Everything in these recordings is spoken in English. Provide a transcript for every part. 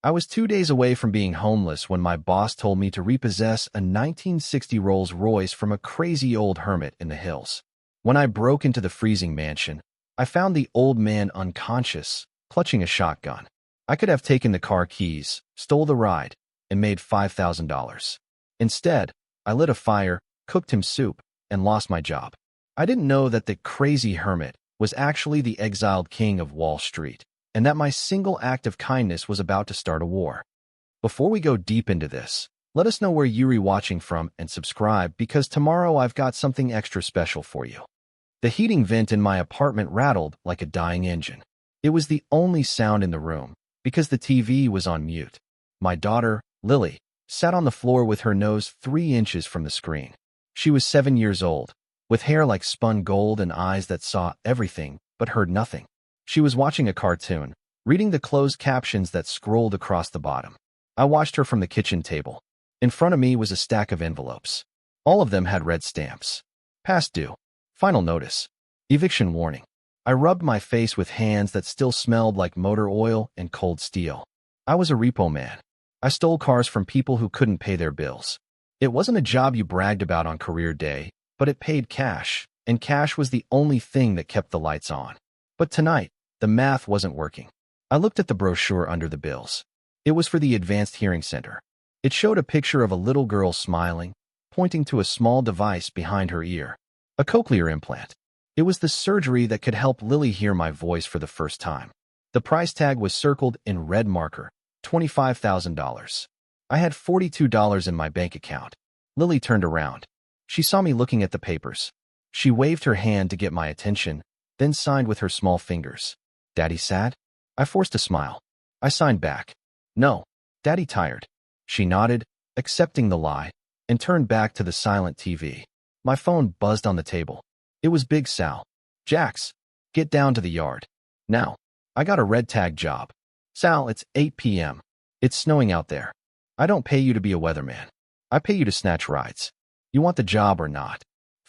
I was 2 days away from being homeless when my boss told me to repossess a 1960 Rolls Royce from a crazy old hermit in the hills. When I broke into the freezing mansion, I found the old man unconscious, clutching a shotgun. I could have taken the car keys, stole the ride, and made $5,000. Instead, I lit a fire, cooked him soup, and lost my job. I didn't know that the crazy hermit was actually the exiled king of Wall Street, and that my single act of kindness was about to start a war. Before we go deep into this, let us know where you're watching from and subscribe, because tomorrow I've got something extra special for you. The heating vent in my apartment rattled like a dying engine. It was the only sound in the room, because the TV was on mute. My daughter, Lily, sat on the floor with her nose 3 inches from the screen. She was 7 years old, with hair like spun gold and eyes that saw everything but heard nothing. She was watching a cartoon, reading the closed captions that scrolled across the bottom. I watched her from the kitchen table. In front of me was a stack of envelopes. All of them had red stamps. Past due. Final notice. Eviction warning. I rubbed my face with hands that still smelled like motor oil and cold steel. I was a repo man. I stole cars from people who couldn't pay their bills. It wasn't a job you bragged about on career day, but it paid cash, and cash was the only thing that kept the lights on. But tonight, the math wasn't working. I looked at the brochure under the bills. It was for the Advanced Hearing Center. It showed a picture of a little girl smiling, pointing to a small device behind her ear. A cochlear implant. It was the surgery that could help Lily hear my voice for the first time. The price tag was circled in red marker, $25,000. I had $42 in my bank account. Lily turned around. She saw me looking at the papers. She waved her hand to get my attention, then signed with her small fingers. Daddy sad? I forced a smile. I signed back. No, Daddy tired. She nodded, accepting the lie, and turned back to the silent TV. My phone buzzed on the table. It was Big Sal. Jax, get down to the yard. Now. I got a red tag job. Sal, it's 8 p.m. It's snowing out there. I don't pay you to be a weatherman. I pay you to snatch rides. You want the job or not?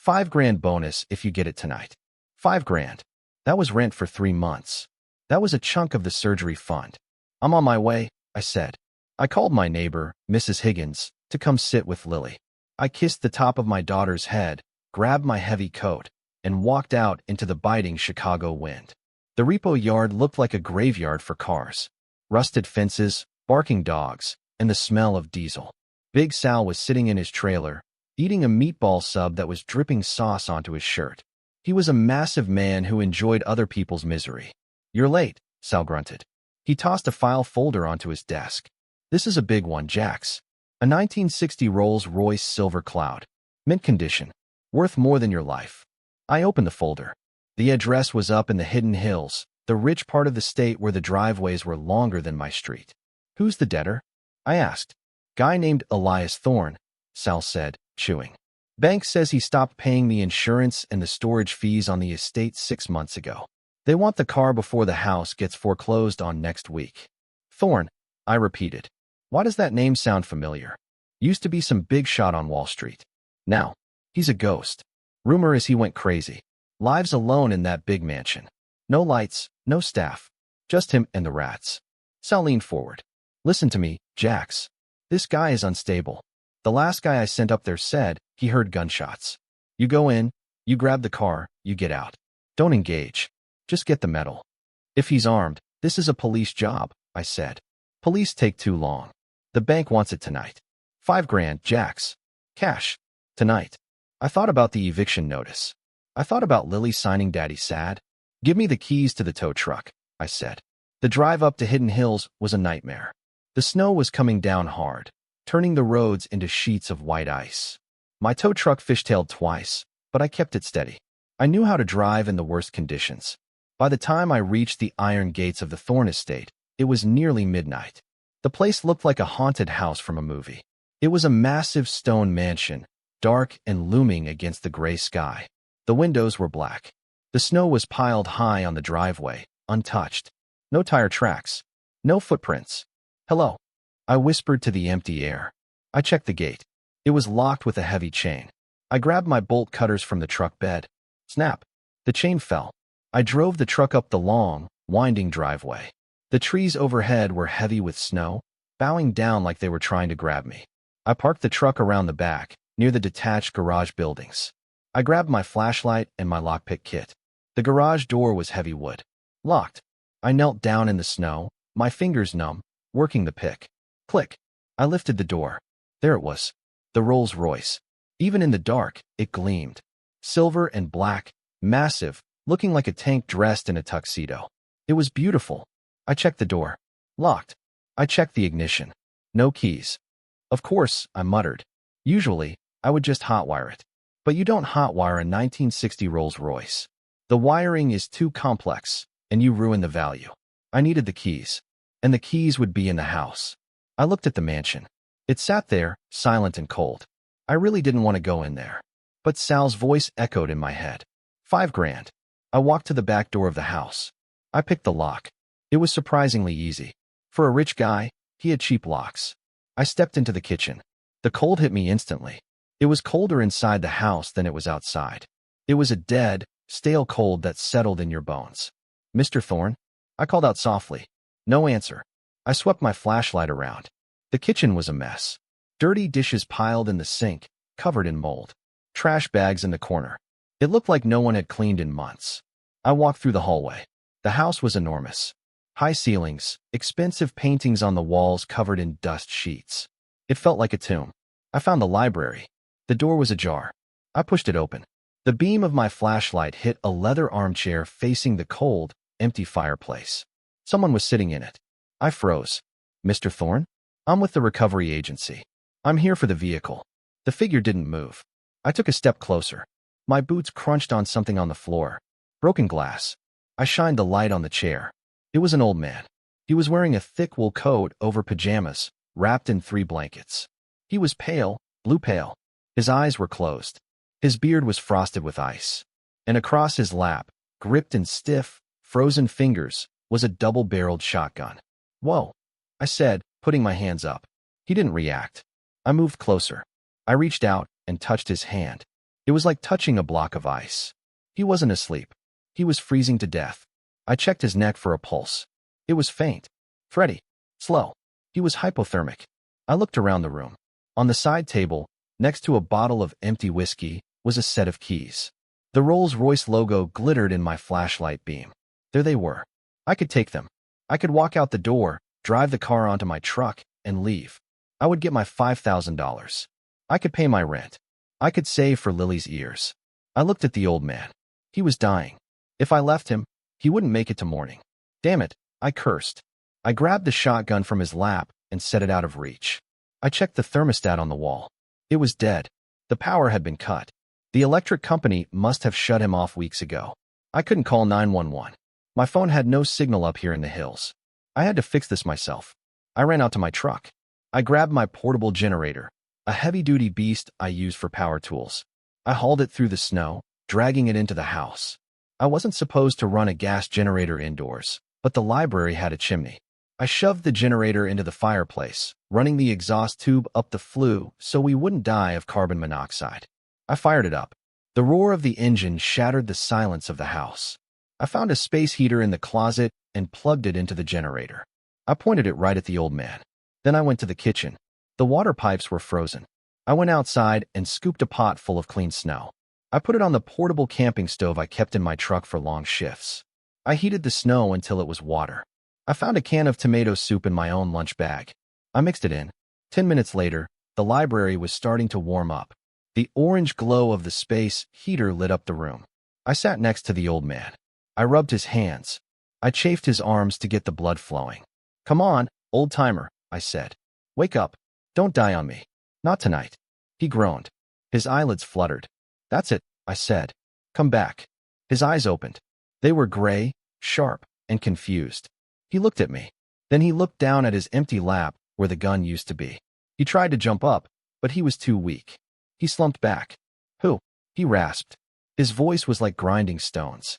$5,000 bonus if you get it tonight. $5,000. That was rent for 3 months. That was a chunk of the surgery fund. I'm on my way, I said. I called my neighbor, Mrs. Higgins, to come sit with Lily. I kissed the top of my daughter's head, grabbed my heavy coat, and walked out into the biting Chicago wind. The repo yard looked like a graveyard for cars. Rusted fences, barking dogs, and the smell of diesel. Big Sal was sitting in his trailer, eating a meatball sub that was dripping sauce onto his shirt. He was a massive man who enjoyed other people's misery. You're late, Sal grunted. He tossed a file folder onto his desk. This is a big one, Jax. A 1960 Rolls Royce Silver Cloud. Mint condition. Worth more than your life. I opened the folder. The address was up in the Hidden Hills, the rich part of the state where the driveways were longer than my street. Who's the debtor? I asked. Guy named Elias Thorne, Sal said, chewing. Bank says he stopped paying the insurance and the storage fees on the estate 6 months ago. They want the car before the house gets foreclosed on next week. Thorne, I repeated. Why does that name sound familiar? Used to be some big shot on Wall Street. Now, he's a ghost. Rumor is he went crazy. Lives alone in that big mansion. No lights, no staff. Just him and the rats. Sal leaned forward. Listen to me, Jax. This guy is unstable. The last guy I sent up there said he heard gunshots. You go in, you grab the car, you get out. Don't engage. Just get the metal. If he's armed, this is a police job, I said. Police take too long. The bank wants it tonight. $5,000, Jax. Cash. Tonight. I thought about the eviction notice. I thought about Lily signing Daddy sad. Give me the keys to the tow truck, I said. The drive up to Hidden Hills was a nightmare. The snow was coming down hard, turning the roads into sheets of white ice. My tow truck fishtailed twice, but I kept it steady. I knew how to drive in the worst conditions. By the time I reached the iron gates of the Thorne estate, it was nearly midnight. The place looked like a haunted house from a movie. It was a massive stone mansion, dark and looming against the gray sky. The windows were black. The snow was piled high on the driveway, untouched. No tire tracks. No footprints. Hello. I whispered to the empty air. I checked the gate. It was locked with a heavy chain. I grabbed my bolt cutters from the truck bed. Snap. The chain fell. I drove the truck up the long, winding driveway. The trees overhead were heavy with snow, bowing down like they were trying to grab me. I parked the truck around the back, near the detached garage buildings. I grabbed my flashlight and my lockpick kit. The garage door was heavy wood. Locked. I knelt down in the snow, my fingers numb, working the pick. Click. I lifted the door. There it was. The Rolls Royce. Even in the dark, it gleamed. Silver and black, massive, looking like a tank dressed in a tuxedo. It was beautiful. I checked the door. Locked. I checked the ignition. No keys. Of course, I muttered. Usually, I would just hotwire it. But you don't hotwire a 1960 Rolls Royce. The wiring is too complex, and you ruin the value. I needed the keys. And the keys would be in the house. I looked at the mansion. It sat there, silent and cold. I really didn't want to go in there. But Sal's voice echoed in my head. $5,000. I walked to the back door of the house. I picked the lock. It was surprisingly easy. For a rich guy, he had cheap locks. I stepped into the kitchen. The cold hit me instantly. It was colder inside the house than it was outside. It was a dead, stale cold that settled in your bones. "Mr. Thorne?" I called out softly. No answer. I swept my flashlight around. The kitchen was a mess. Dirty dishes piled in the sink, covered in mold. Trash bags in the corner. It looked like no one had cleaned in months. I walked through the hallway. The house was enormous. High ceilings, expensive paintings on the walls covered in dust sheets. It felt like a tomb. I found the library. The door was ajar. I pushed it open. The beam of my flashlight hit a leather armchair facing the cold, empty fireplace. Someone was sitting in it. I froze. "Mr. Thorne? I'm with the recovery agency. I'm here for the vehicle." The figure didn't move. I took a step closer. My boots crunched on something on the floor. Broken glass. I shined the light on the chair. It was an old man. He was wearing a thick wool coat over pajamas, wrapped in 3 blankets. He was pale, blue pale. His eyes were closed. His beard was frosted with ice. And across his lap, gripped in stiff, frozen fingers, was a double-barreled shotgun. "Whoa," I said, putting my hands up. He didn't react. I moved closer. I reached out and touched his hand. It was like touching a block of ice. He wasn't asleep. He was freezing to death. I checked his neck for a pulse. It was faint. Thready. Slow. He was hypothermic. I looked around the room. On the side table, next to a bottle of empty whiskey, was a set of keys. The Rolls Royce logo glittered in my flashlight beam. There they were. I could take them. I could walk out the door, drive the car onto my truck, and leave. I would get my $5,000. I could pay my rent. I could save for Lily's ears. I looked at the old man. He was dying. If I left him, he wouldn't make it to morning. Damn it, I cursed. I grabbed the shotgun from his lap and set it out of reach. I checked the thermostat on the wall. It was dead. The power had been cut. The electric company must have shut him off weeks ago. I couldn't call 911. My phone had no signal up here in the hills. I had to fix this myself. I ran out to my truck. I grabbed my portable generator, a heavy-duty beast I use for power tools. I hauled it through the snow, dragging it into the house. I wasn't supposed to run a gas generator indoors, but the library had a chimney. I shoved the generator into the fireplace, running the exhaust tube up the flue so we wouldn't die of carbon monoxide. I fired it up. The roar of the engine shattered the silence of the house. I found a space heater in the closet and plugged it into the generator. I pointed it right at the old man. Then I went to the kitchen. The water pipes were frozen. I went outside and scooped a pot full of clean snow. I put it on the portable camping stove I kept in my truck for long shifts. I heated the snow until it was water. I found a can of tomato soup in my own lunch bag. I mixed it in. 10 minutes later, the library was starting to warm up. The orange glow of the space heater lit up the room. I sat next to the old man. I rubbed his hands. I chafed his arms to get the blood flowing. "Come on, old-timer," I said. "Wake up. Don't die on me. Not tonight." He groaned. His eyelids fluttered. "That's it," I said. "Come back." His eyes opened. They were gray, sharp, and confused. He looked at me. Then he looked down at his empty lap where the gun used to be. He tried to jump up, but he was too weak. He slumped back. "Who?" he rasped. His voice was like grinding stones.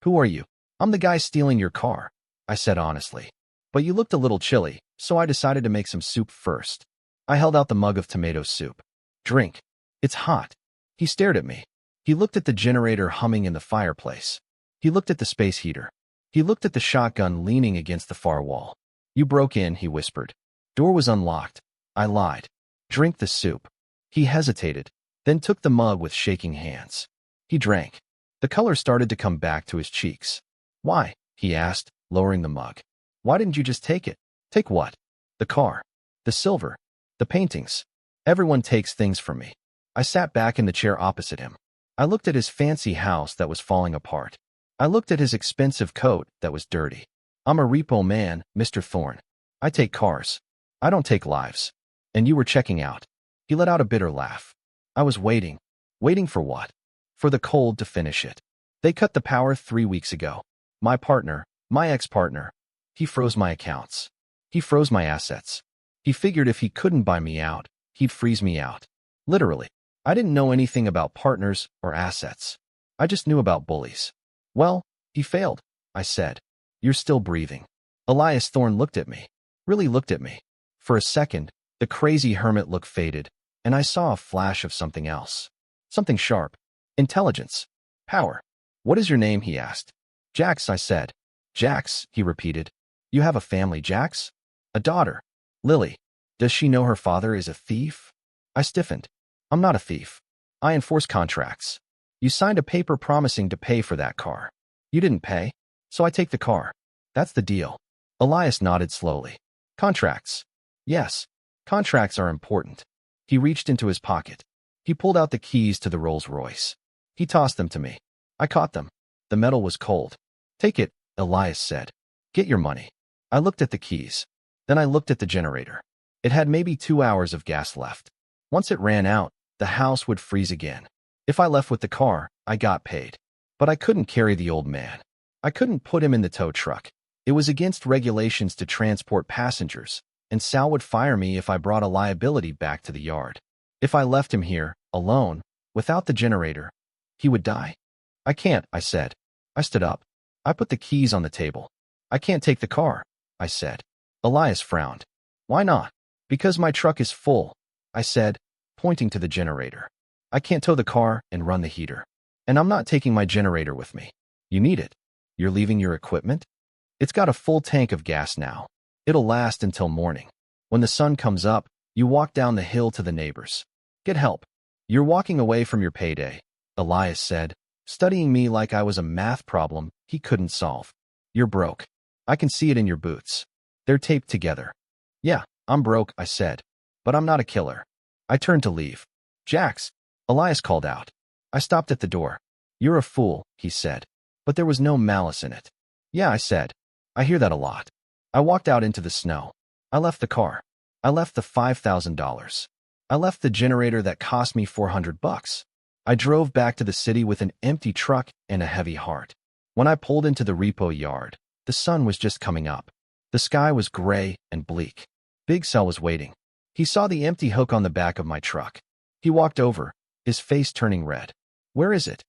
"Who are you?" "I'm the guy stealing your car," I said honestly. "But you looked a little chilly, so I decided to make some soup first." I held out the mug of tomato soup. "Drink. It's hot." He stared at me. He looked at the generator humming in the fireplace. He looked at the space heater. He looked at the shotgun leaning against the far wall. You broke in, he whispered. Door was unlocked. I lied. Drink the soup. He hesitated, then took the mug with shaking hands. He drank. The color started to come back to his cheeks. Why? He asked, lowering the mug. Why didn't you just take it? Take what? The car. The silver. The paintings. Everyone takes things from me. I sat back in the chair opposite him. I looked at his fancy house that was falling apart. I looked at his expensive coat that was dirty. I'm a repo man, Mr. Thorne. I take cars. I don't take lives. And you were checking out. He let out a bitter laugh. I was waiting. Waiting for what? For the cold to finish it. They cut the power 3 weeks ago. My partner, my ex-partner, he froze my accounts. He froze my assets. He figured if he couldn't buy me out, he'd freeze me out. Literally. I didn't know anything about partners or assets. I just knew about bullies. Well, he failed, I said. You're still breathing. Elias Thorne looked at me. Really looked at me. For a second, the crazy hermit look faded, and I saw a flash of something else. Something sharp. Intelligence. Power. What is your name? He asked. Jax, I said. Jax, he repeated. You have a family, Jax? A daughter. Lily. Does she know her father is a thief? I stiffened. I'm not a thief. I enforce contracts. You signed a paper promising to pay for that car. You didn't pay, so I take the car. That's the deal. Elias nodded slowly. Contracts. Yes, contracts are important. He reached into his pocket. He pulled out the keys to the Rolls Royce. He tossed them to me. I caught them. The metal was cold. Take it, Elias said. Get your money. I looked at the keys. Then I looked at the generator. It had maybe 2 hours of gas left. Once it ran out, the house would freeze again. If I left with the car, I got paid. But I couldn't carry the old man. I couldn't put him in the tow truck. It was against regulations to transport passengers, and Sal would fire me if I brought a liability back to the yard. If I left him here, alone, without the generator, he would die. I can't, I said. I stood up. I put the keys on the table. I can't take the car, I said. Elias frowned. Why not? Because my truck is full, I said, pointing to the generator. I can't tow the car and run the heater. And I'm not taking my generator with me. You need it. You're leaving your equipment? It's got a full tank of gas now. It'll last until morning. When the sun comes up, you walk down the hill to the neighbors. Get help. You're walking away from your payday, Elias said, studying me like I was a math problem he couldn't solve. You're broke. I can see it in your boots. They're taped together. Yeah, I'm broke, I said. But I'm not a killer. I turned to leave. Jax, Elias called out. I stopped at the door. You're a fool, he said. But there was no malice in it. Yeah, I said. I hear that a lot. I walked out into the snow. I left the car. I left the $5,000. I left the generator that cost me $400. I drove back to the city with an empty truck and a heavy heart. When I pulled into the repo yard, the sun was just coming up. The sky was gray and bleak. Big Sal was waiting. He saw the empty hook on the back of my truck. He walked over, his face turning red. Where is it?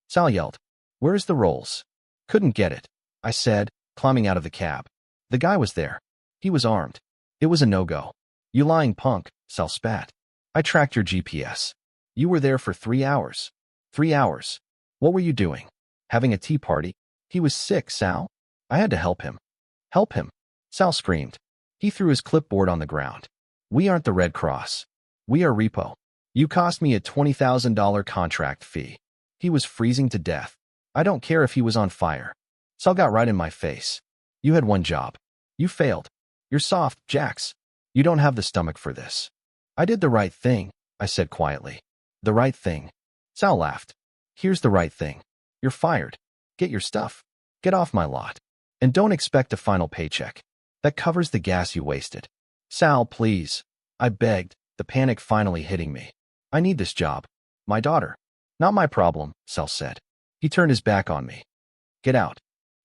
Sal yelled. Where's the Rolls? Couldn't get it, I said, climbing out of the cab. The guy was there. He was armed. It was a no-go. You lying punk, Sal spat. I tracked your GPS. You were there for 3 hours. 3 hours. What were you doing? Having a tea party? He was sick, Sal. I had to help him. Help him? Sal screamed. He threw his clipboard on the ground. We aren't the Red Cross. We are Repo. You cost me a $20,000 contract fee. He was freezing to death. I don't care if he was on fire. Sal got right in my face. You had one job. You failed. You're soft, Jax. You don't have the stomach for this. I did the right thing, I said quietly. The right thing. Sal laughed. Here's the right thing. You're fired. Get your stuff. Get off my lot. And don't expect a final paycheck. That covers the gas you wasted. Sal, please. I begged, the panic finally hitting me. I need this job. My daughter. Not my problem, Sal said. He turned his back on me. Get out.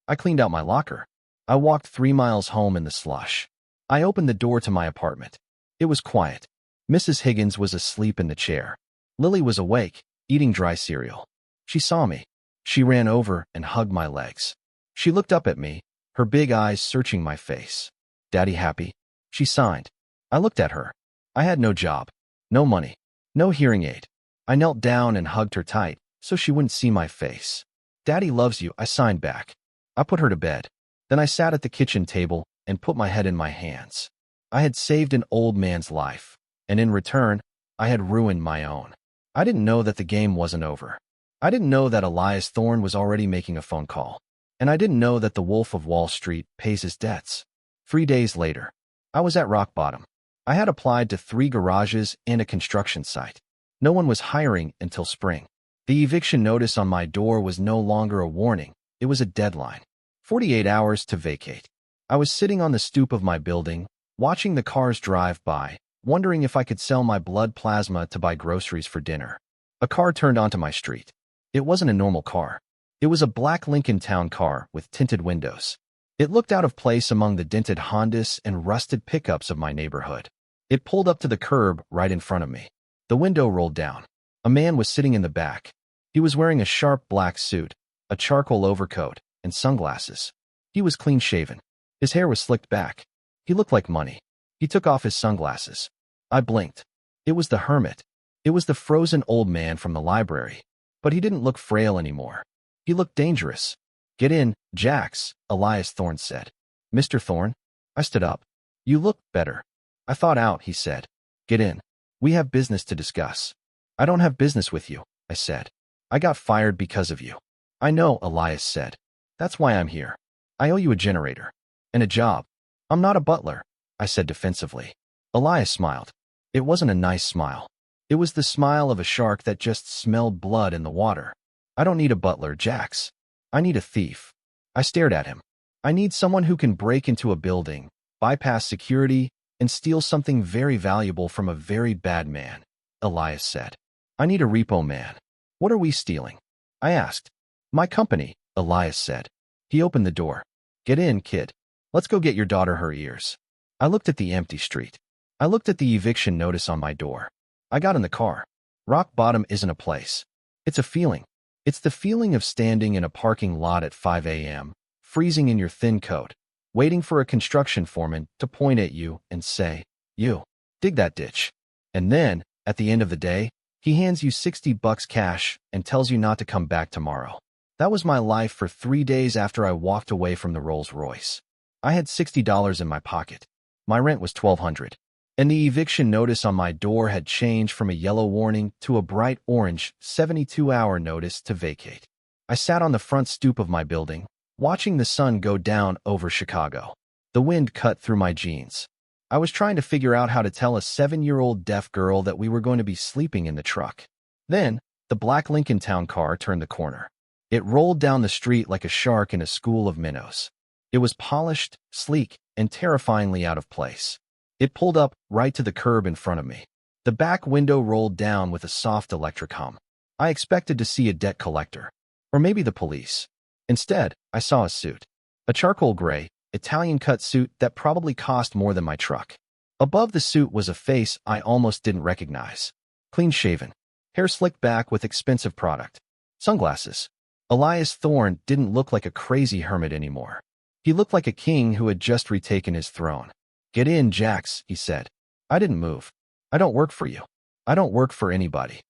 I cleaned out my locker. I walked 3 miles home in the slush. I opened the door to my apartment. It was quiet. Mrs. Higgins was asleep in the chair. Lily was awake, eating dry cereal. She saw me. She ran over and hugged my legs. She looked up at me, her big eyes searching my face. Daddy happy? She signed. I looked at her. I had no job, no money, no hearing aid. I knelt down and hugged her tight so she wouldn't see my face. Daddy loves you, I signed back. I put her to bed. Then I sat at the kitchen table and put my head in my hands. I had saved an old man's life, and in return, I had ruined my own. I didn't know that the game wasn't over. I didn't know that Elias Thorne was already making a phone call. And I didn't know that the Wolf of Wall Street pays his debts. 3 days later, I was at rock bottom. I had applied to 3 garages and a construction site. No one was hiring until spring. The eviction notice on my door was no longer a warning. It was a deadline. 48 hours to vacate. I was sitting on the stoop of my building, watching the cars drive by, wondering if I could sell my blood plasma to buy groceries for dinner. A car turned onto my street. It wasn't a normal car. It was a black Lincoln Town car with tinted windows. It looked out of place among the dented Hondas and rusted pickups of my neighborhood. It pulled up to the curb right in front of me. The window rolled down. A man was sitting in the back. He was wearing a sharp black suit, a charcoal overcoat, and sunglasses. He was clean-shaven. His hair was slicked back. He looked like money. He took off his sunglasses. I blinked. It was the hermit. It was the frozen old man from the library. But he didn't look frail anymore. He looked dangerous. "Get in, Jax," Elias Thorne said. "Mr. Thorne?" I stood up. "You look better." "I thought out," he said. "Get in. We have business to discuss." "I don't have business with you," I said. "I got fired because of you." "I know," Elias said. "That's why I'm here. I owe you a generator. And a job." "I'm not a butler," I said defensively. Elias smiled. It wasn't a nice smile. It was the smile of a shark that just smelled blood in the water. "I don't need a butler, Jax. I need a thief." I stared at him. "I need someone who can break into a building, bypass security, and steal something very valuable from a very bad man," Elias said. "I need a repo man." "What are we stealing?" I asked. "My company," Elias said. He opened the door. "Get in, kid. Let's go get your daughter her ears." I looked at the empty street. I looked at the eviction notice on my door. I got in the car. Rock bottom isn't a place. It's a feeling. It's the feeling of standing in a parking lot at 5 a.m., freezing in your thin coat, waiting for a construction foreman to point at you and say, "You, dig that ditch." And then, at the end of the day, he hands you $60 cash and tells you not to come back tomorrow. That was my life for 3 days after I walked away from the Rolls Royce. I had $60 in my pocket. My rent was $1,200. And the eviction notice on my door had changed from a yellow warning to a bright orange 72-hour notice to vacate. I sat on the front stoop of my building, watching the sun go down over Chicago. The wind cut through my jeans. I was trying to figure out how to tell a 7-year-old deaf girl that we were going to be sleeping in the truck. Then, the black Lincoln Town car turned the corner. It rolled down the street like a shark in a school of minnows. It was polished, sleek, and terrifyingly out of place. It pulled up right to the curb in front of me. The back window rolled down with a soft electric hum. I expected to see a debt collector, or maybe the police. Instead, I saw a suit. A charcoal gray, Italian-cut suit that probably cost more than my truck. Above the suit was a face I almost didn't recognize. Clean-shaven, hair slicked back with expensive product. Sunglasses. Elias Thorne didn't look like a crazy hermit anymore. He looked like a king who had just retaken his throne. "Get in, Jax," he said. I didn't move. "I don't work for you. I don't work for anybody."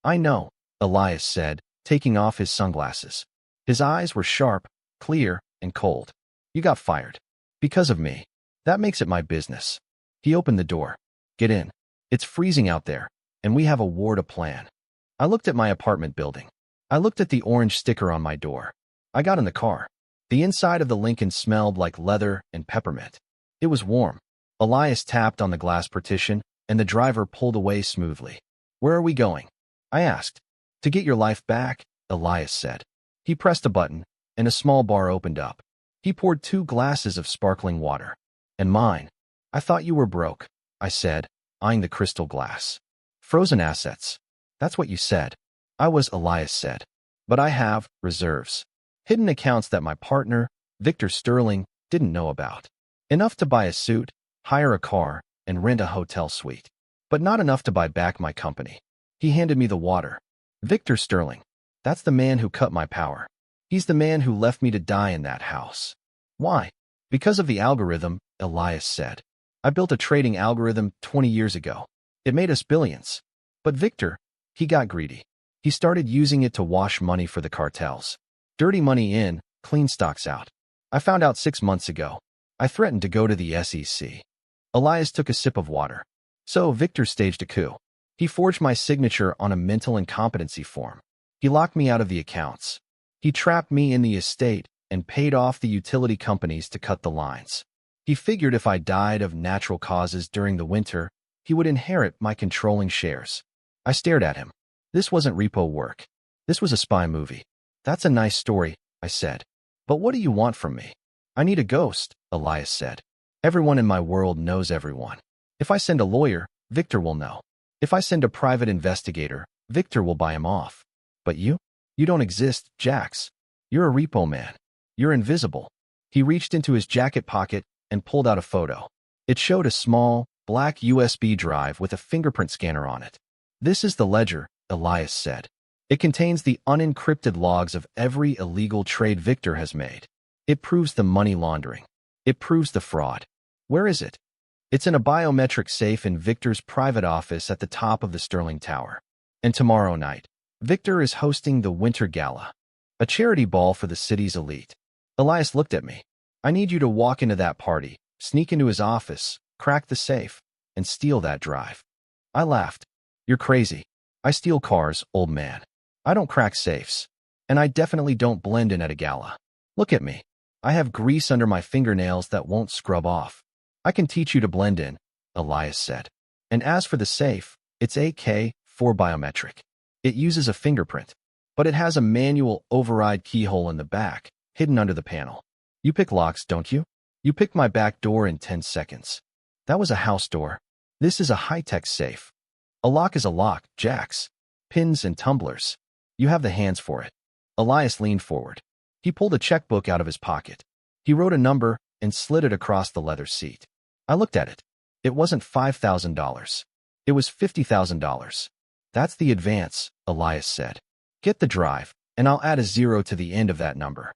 "I know," Elias said, taking off his sunglasses. His eyes were sharp, clear, and cold. "You got fired. Because of me. That makes it my business." He opened the door. "Get in. It's freezing out there, and we have a war to plan." I looked at my apartment building. I looked at the orange sticker on my door. I got in the car. The inside of the Lincoln smelled like leather and peppermint. It was warm. Elias tapped on the glass partition, and the driver pulled away smoothly. "Where are we going?" I asked. "To get your life back," Elias said. He pressed a button, and a small bar opened up. He poured 2 glasses of sparkling water. "And mine." "I thought you were broke," I said, eyeing the crystal glass. "Frozen assets." "That's what you said." "I was," Elias said. "But I have reserves. Hidden accounts that my partner, Victor Sterling, didn't know about. Enough to buy a suit, hire a car, and rent a hotel suite. But not enough to buy back my company." He handed me the water. "Victor Sterling. That's the man who cut my power. He's the man who left me to die in that house." "Why?" "Because of the algorithm," Elias said. "I built a trading algorithm 20 years ago. It made us billions. But Victor, he got greedy. He started using it to wash money for the cartels. Dirty money in, clean stocks out. I found out 6 months ago. I threatened to go to the SEC. Elias took a sip of water. So Victor staged a coup. He forged my signature on a mental incompetency form. He locked me out of the accounts. He trapped me in the estate and paid off the utility companies to cut the lines. He figured if I died of natural causes during the winter, he would inherit my controlling shares. I stared at him. This wasn't repo work. This was a spy movie. That's a nice story, I said. But what do you want from me? I need a ghost, Elias said. Everyone in my world knows everyone. If I send a lawyer, Victor will know. If I send a private investigator, Victor will buy him off. But you? You don't exist, Jax. You're a repo man. You're invisible. He reached into his jacket pocket and pulled out a photo. It showed a small, black USB drive with a fingerprint scanner on it. This is the ledger, Elias said. It contains the unencrypted logs of every illegal trade Victor has made. It proves the money laundering. It proves the fraud. Where is it? It's in a biometric safe in Victor's private office at the top of the Sterling Tower. And tomorrow night, Victor is hosting the Winter Gala, a charity ball for the city's elite. Elias looked at me. I need you to walk into that party, sneak into his office, crack the safe, and steal that drive. I laughed. You're crazy. I steal cars, old man. I don't crack safes. And I definitely don't blend in at a gala. Look at me. I have grease under my fingernails that won't scrub off. I can teach you to blend in, Elias said. And as for the safe, it's AK-4 biometric. It uses a fingerprint, but it has a manual override keyhole in the back, hidden under the panel. You pick locks, don't you? You picked my back door in 10 seconds. That was a house door. This is a high-tech safe. A lock is a lock, Jax. Pins and tumblers. You have the hands for it. Elias leaned forward. He pulled a checkbook out of his pocket. He wrote a number and slid it across the leather seat. I looked at it. It wasn't $5,000. It was $50,000. That's the advance, Elias said. Get the drive, and I'll add a zero to the end of that number.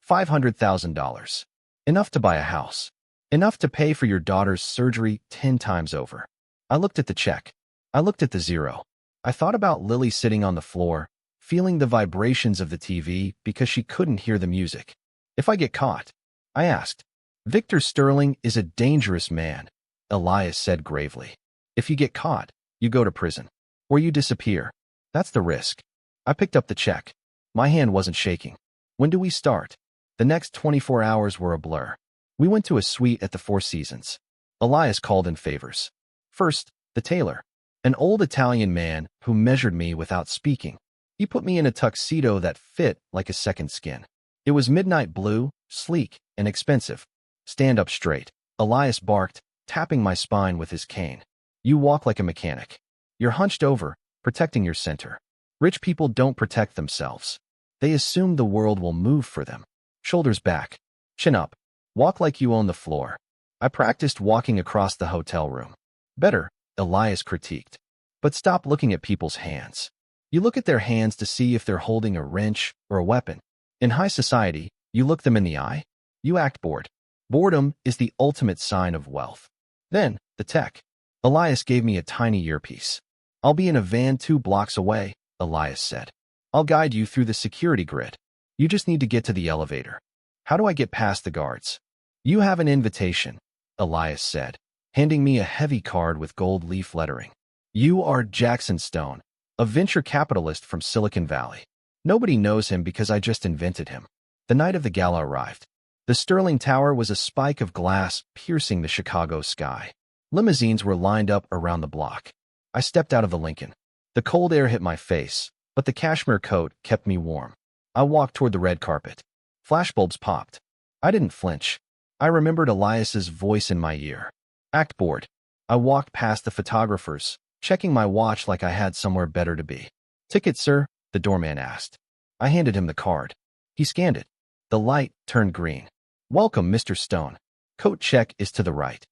$500,000. Enough to buy a house. Enough to pay for your daughter's surgery 10 times over. I looked at the check. I looked at the zero. I thought about Lily sitting on the floor, feeling the vibrations of the TV because she couldn't hear the music. If I get caught, I asked. Victor Sterling is a dangerous man, Elias said gravely. If you get caught, you go to prison. Or you disappear. That's the risk. I picked up the check. My hand wasn't shaking. When do we start? The next 24 hours were a blur. We went to a suite at the Four Seasons. Elias called in favors. First, the tailor. An old Italian man who measured me without speaking. He put me in a tuxedo that fit like a second skin. It was midnight blue, sleek, and expensive. Stand up straight, Elias barked, tapping my spine with his cane. You walk like a mechanic. You're hunched over, protecting your center. Rich people don't protect themselves. They assume the world will move for them. Shoulders back. Chin up. Walk like you own the floor. I practiced walking across the hotel room. Better, Elias critiqued. But stop looking at people's hands. You look at their hands to see if they're holding a wrench or a weapon. In high society, you look them in the eye. You act bored. Boredom is the ultimate sign of wealth. Then, the tech. Elias gave me a tiny earpiece. I'll be in a van 2 blocks away, Elias said. I'll guide you through the security grid. You just need to get to the elevator. How do I get past the guards? You have an invitation, Elias said, handing me a heavy card with gold leaf lettering. You are Jackson Stone, a venture capitalist from Silicon Valley. Nobody knows him because I just invented him. The night of the gala arrived. The Sterling Tower was a spike of glass piercing the Chicago sky. Limousines were lined up around the block. I stepped out of the Lincoln. The cold air hit my face, but the cashmere coat kept me warm. I walked toward the red carpet. Flashbulbs popped. I didn't flinch. I remembered Elias's voice in my ear. Act bored. I walked past the photographers, checking my watch like I had somewhere better to be. Ticket, sir? The doorman asked. I handed him the card. He scanned it. The light turned green. Welcome, Mr. Stone. Coat check is to the right.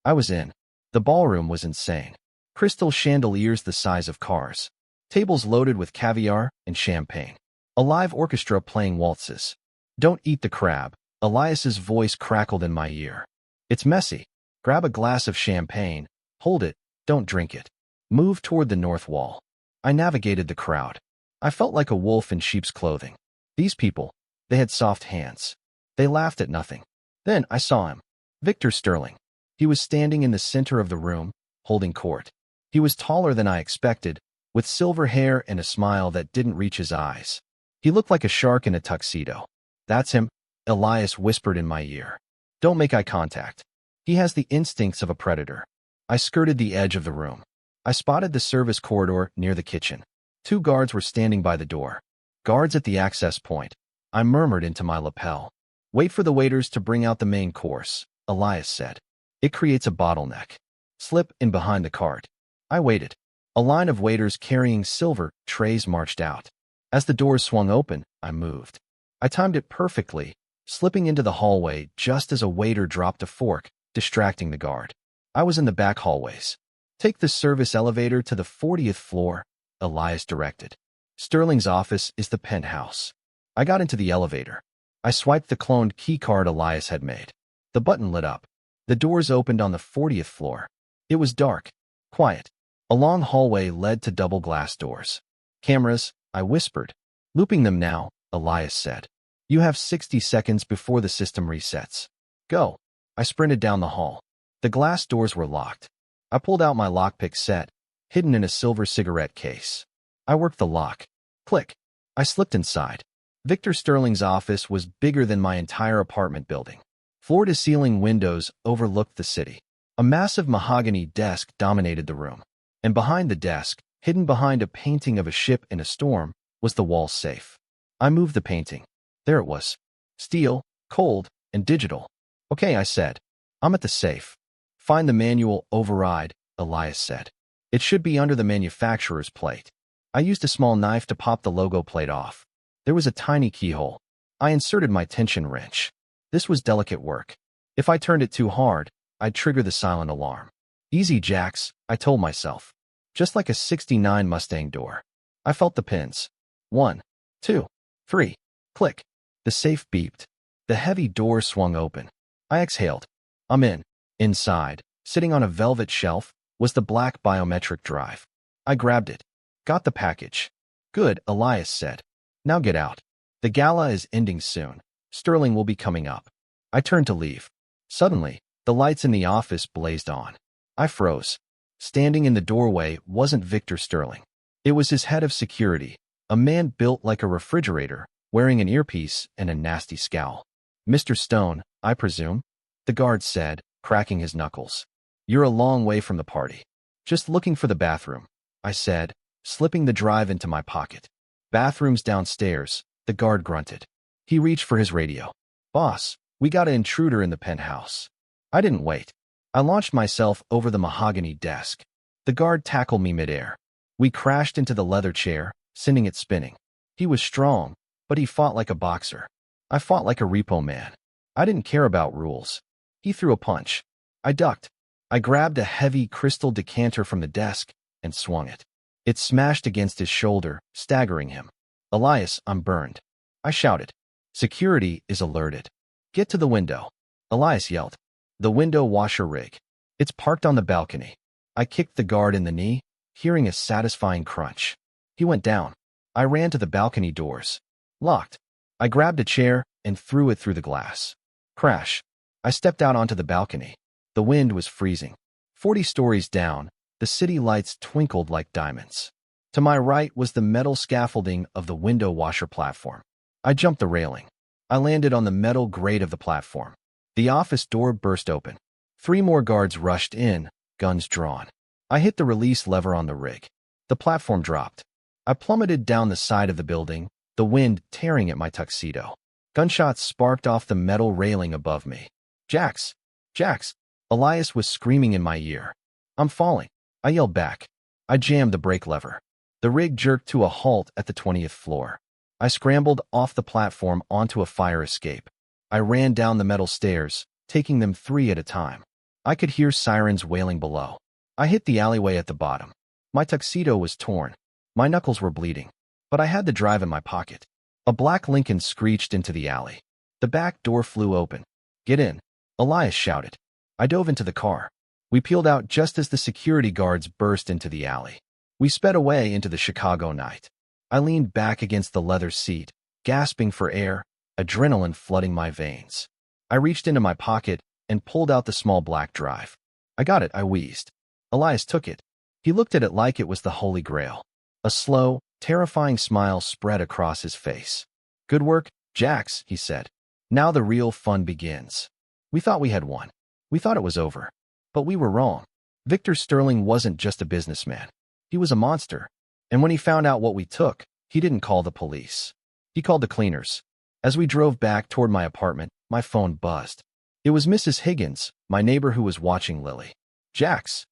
I was in. The ballroom was insane. Crystal chandeliers the size of cars. Tables loaded with caviar and champagne. A live orchestra playing waltzes. Don't eat the crab. Elias's voice crackled in my ear. It's messy. Grab a glass of champagne. Hold it. Don't drink it. Move toward the north wall. I navigated the crowd. I felt like a wolf in sheep's clothing. These people, they had soft hands. They laughed at nothing. Then I saw him. Victor Sterling. He was standing in the center of the room, holding court. He was taller than I expected, with silver hair and a smile that didn't reach his eyes. He looked like a shark in a tuxedo. "That's him," Elias whispered in my ear. "Don't make eye contact. He has the instincts of a predator." I skirted the edge of the room. I spotted the service corridor near the kitchen. 2 guards were standing by the door. Guards at the access point. I murmured into my lapel. "Wait for the waiters to bring out the main course," Elias said. "It creates a bottleneck. Slip in behind the cart." I waited. A line of waiters carrying silver trays marched out. As the doors swung open, I moved. I timed it perfectly, slipping into the hallway just as a waiter dropped a fork, distracting the guard. I was in the back hallways. "Take the service elevator to the 40th floor," Elias directed. "Sterling's office is the penthouse." I got into the elevator. I swiped the cloned keycard Elias had made. The button lit up. The doors opened on the 40th floor. It was dark, quiet. A long hallway led to double glass doors. "Cameras," I whispered. "Looping them now," Elias said. "You have 60 seconds before the system resets. Go." I sprinted down the hall. The glass doors were locked. I pulled out my lockpick set, hidden in a silver cigarette case. I worked the lock. Click. I slipped inside. Victor Sterling's office was bigger than my entire apartment building. Floor-to-ceiling windows overlooked the city. A massive mahogany desk dominated the room. And behind the desk, hidden behind a painting of a ship in a storm, was the wall safe. I moved the painting. There it was. Steel, cold, and digital. "Okay," I said. "I'm at the safe." "Find the manual override," Elias said. "It should be under the manufacturer's plate." I used a small knife to pop the logo plate off. There was a tiny keyhole. I inserted my tension wrench. This was delicate work. If I turned it too hard, I'd trigger the silent alarm. "Easy, Jax," I told myself. Just like a '69 Mustang door. I felt the pins. 1, 2, 3. Click. The safe beeped. The heavy door swung open. I exhaled. I'm in. Inside, sitting on a velvet shelf, was the black biometric drive. I grabbed it. Got the package. "Good," Elias said. "Now get out. The gala is ending soon. Sterling will be coming up." I turned to leave. Suddenly, the lights in the office blazed on. I froze. Standing in the doorway wasn't Victor Sterling. It was his head of security, a man built like a refrigerator, wearing an earpiece and a nasty scowl. "Mr. Stone, I presume?" the guard said, cracking his knuckles. "You're a long way from the party." "Just looking for the bathroom," I said, slipping the drive into my pocket. "Bathroom's downstairs," the guard grunted. He reached for his radio. "Boss, we got an intruder in the penthouse." I didn't wait. I launched myself over the mahogany desk. The guard tackled me midair. We crashed into the leather chair, sending it spinning. He was strong, but he fought like a boxer. I fought like a Repo Man. I didn't care about rules. He threw a punch. I ducked. I grabbed a heavy crystal decanter from the desk and swung it. It smashed against his shoulder, staggering him. "Elias, I'm burned." I shouted. "Security is alerted. Get to the window." Elias yelled. "The window washer rig. It's parked on the balcony." I kicked the guard in the knee, hearing a satisfying crunch. He went down. I ran to the balcony doors. Locked. I grabbed a chair and threw it through the glass. Crash. I stepped out onto the balcony. The wind was freezing. 40 stories down, the city lights twinkled like diamonds. To my right was the metal scaffolding of the window washer platform. I jumped the railing. I landed on the metal grate of the platform. The office door burst open. 3 more guards rushed in, guns drawn. I hit the release lever on the rig. The platform dropped. I plummeted down the side of the building, the wind tearing at my tuxedo. Gunshots sparked off the metal railing above me. "Jax! Jax!" Elias was screaming in my ear. "I'm falling." I yelled back. I jammed the brake lever. The rig jerked to a halt at the 20th floor. I scrambled off the platform onto a fire escape. I ran down the metal stairs, taking them 3 at a time. I could hear sirens wailing below. I hit the alleyway at the bottom. My tuxedo was torn. My knuckles were bleeding. But I had the drive in my pocket. A black Lincoln screeched into the alley. The back door flew open. "Get in," Elias shouted. I dove into the car. We peeled out just as the security guards burst into the alley. We sped away into the Chicago night. I leaned back against the leather seat, gasping for air, adrenaline flooding my veins. I reached into my pocket and pulled out the small black drive. I got it, I wheezed. Elias took it. He looked at it like it was the Holy Grail. A slow, terrifying smile spread across his face. Good work, Jax, he said. Now the real fun begins. We thought we had won. We thought it was over. But we were wrong. Victor Sterling wasn't just a businessman. He was a monster. And when he found out what we took, he didn't call the police. He called the cleaners. As we drove back toward my apartment, my phone buzzed. It was Mrs. Higgins, my neighbor who was watching Lily. Jax.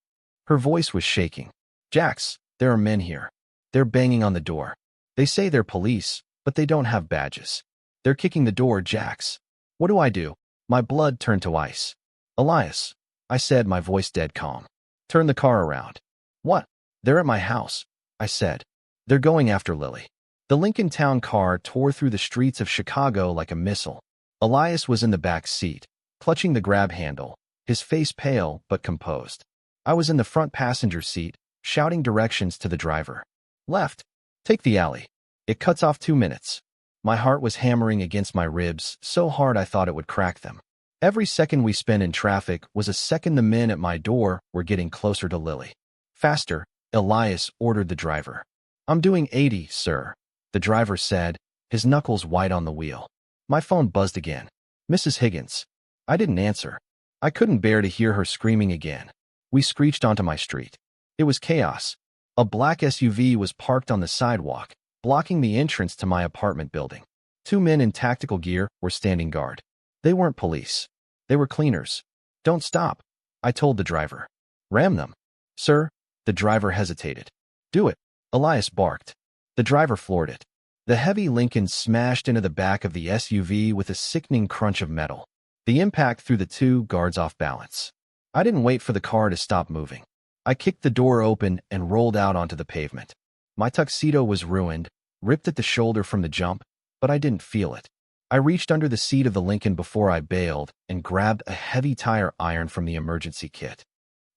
Her voice was shaking. Jax, there are men here. They're banging on the door. They say they're police, but they don't have badges. They're kicking the door, Jax. What do I do? My blood turned to ice. Elias, I said, my voice dead calm. Turn the car around. What? They're at my house, I said. They're going after Lily. The Lincoln Town car tore through the streets of Chicago like a missile. Elias was in the back seat, clutching the grab handle, his face pale but composed. I was in the front passenger seat, shouting directions to the driver. Left. Take the alley. It cuts off 2 minutes. My heart was hammering against my ribs so hard I thought it would crack them. Every second we spent in traffic was a second the men at my door were getting closer to Lily. Faster, Elias ordered the driver. I'm doing 80, sir, the driver said, his knuckles white on the wheel. My phone buzzed again. Mrs. Higgins. I didn't answer. I couldn't bear to hear her screaming again. We screeched onto my street. It was chaos. A black SUV was parked on the sidewalk, blocking the entrance to my apartment building. 2 men in tactical gear were standing guard. They weren't police. They were cleaners. Don't stop, I told the driver. Ram them. Sir, the driver hesitated. Do it, Elias barked. The driver floored it. The heavy Lincoln smashed into the back of the SUV with a sickening crunch of metal. The impact threw the 2 guards off balance. I didn't wait for the car to stop moving. I kicked the door open and rolled out onto the pavement. My tuxedo was ruined, ripped at the shoulder from the jump, but I didn't feel it. I reached under the seat of the Lincoln before I bailed and grabbed a heavy tire iron from the emergency kit.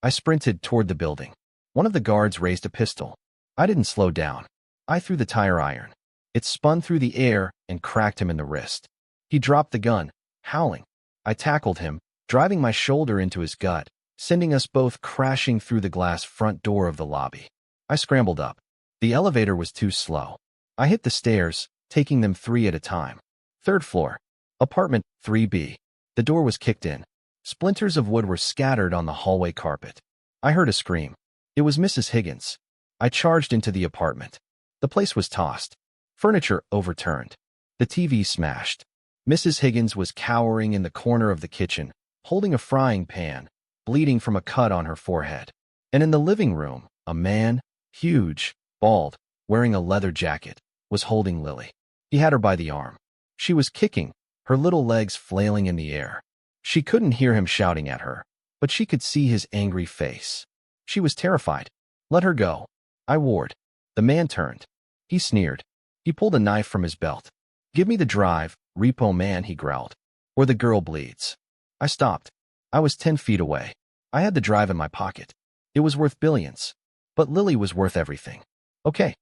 I sprinted toward the building. One of the guards raised a pistol. I didn't slow down. I threw the tire iron. It spun through the air and cracked him in the wrist. He dropped the gun, howling. I tackled him, driving my shoulder into his gut, sending us both crashing through the glass front door of the lobby. I scrambled up. The elevator was too slow. I hit the stairs, taking them 3 at a time. 3rd floor. Apartment 3B. The door was kicked in. Splinters of wood were scattered on the hallway carpet. I heard a scream. It was Mrs. Higgins. I charged into the apartment. The place was tossed. Furniture overturned. The TV smashed. Mrs. Higgins was cowering in the corner of the kitchen, holding a frying pan, bleeding from a cut on her forehead. And in the living room, a man, huge, bald, wearing a leather jacket, was holding Lily. He had her by the arm. She was kicking, her little legs flailing in the air. She couldn't hear him shouting at her, but she could see his angry face. She was terrified. Let her go, I warned. The man turned. He sneered. He pulled a knife from his belt. Give me the drive, Repo Man, he growled. Or the girl bleeds. I stopped. I was 10 feet away. I had the drive in my pocket. It was worth billions. But Lily was worth everything. Okay,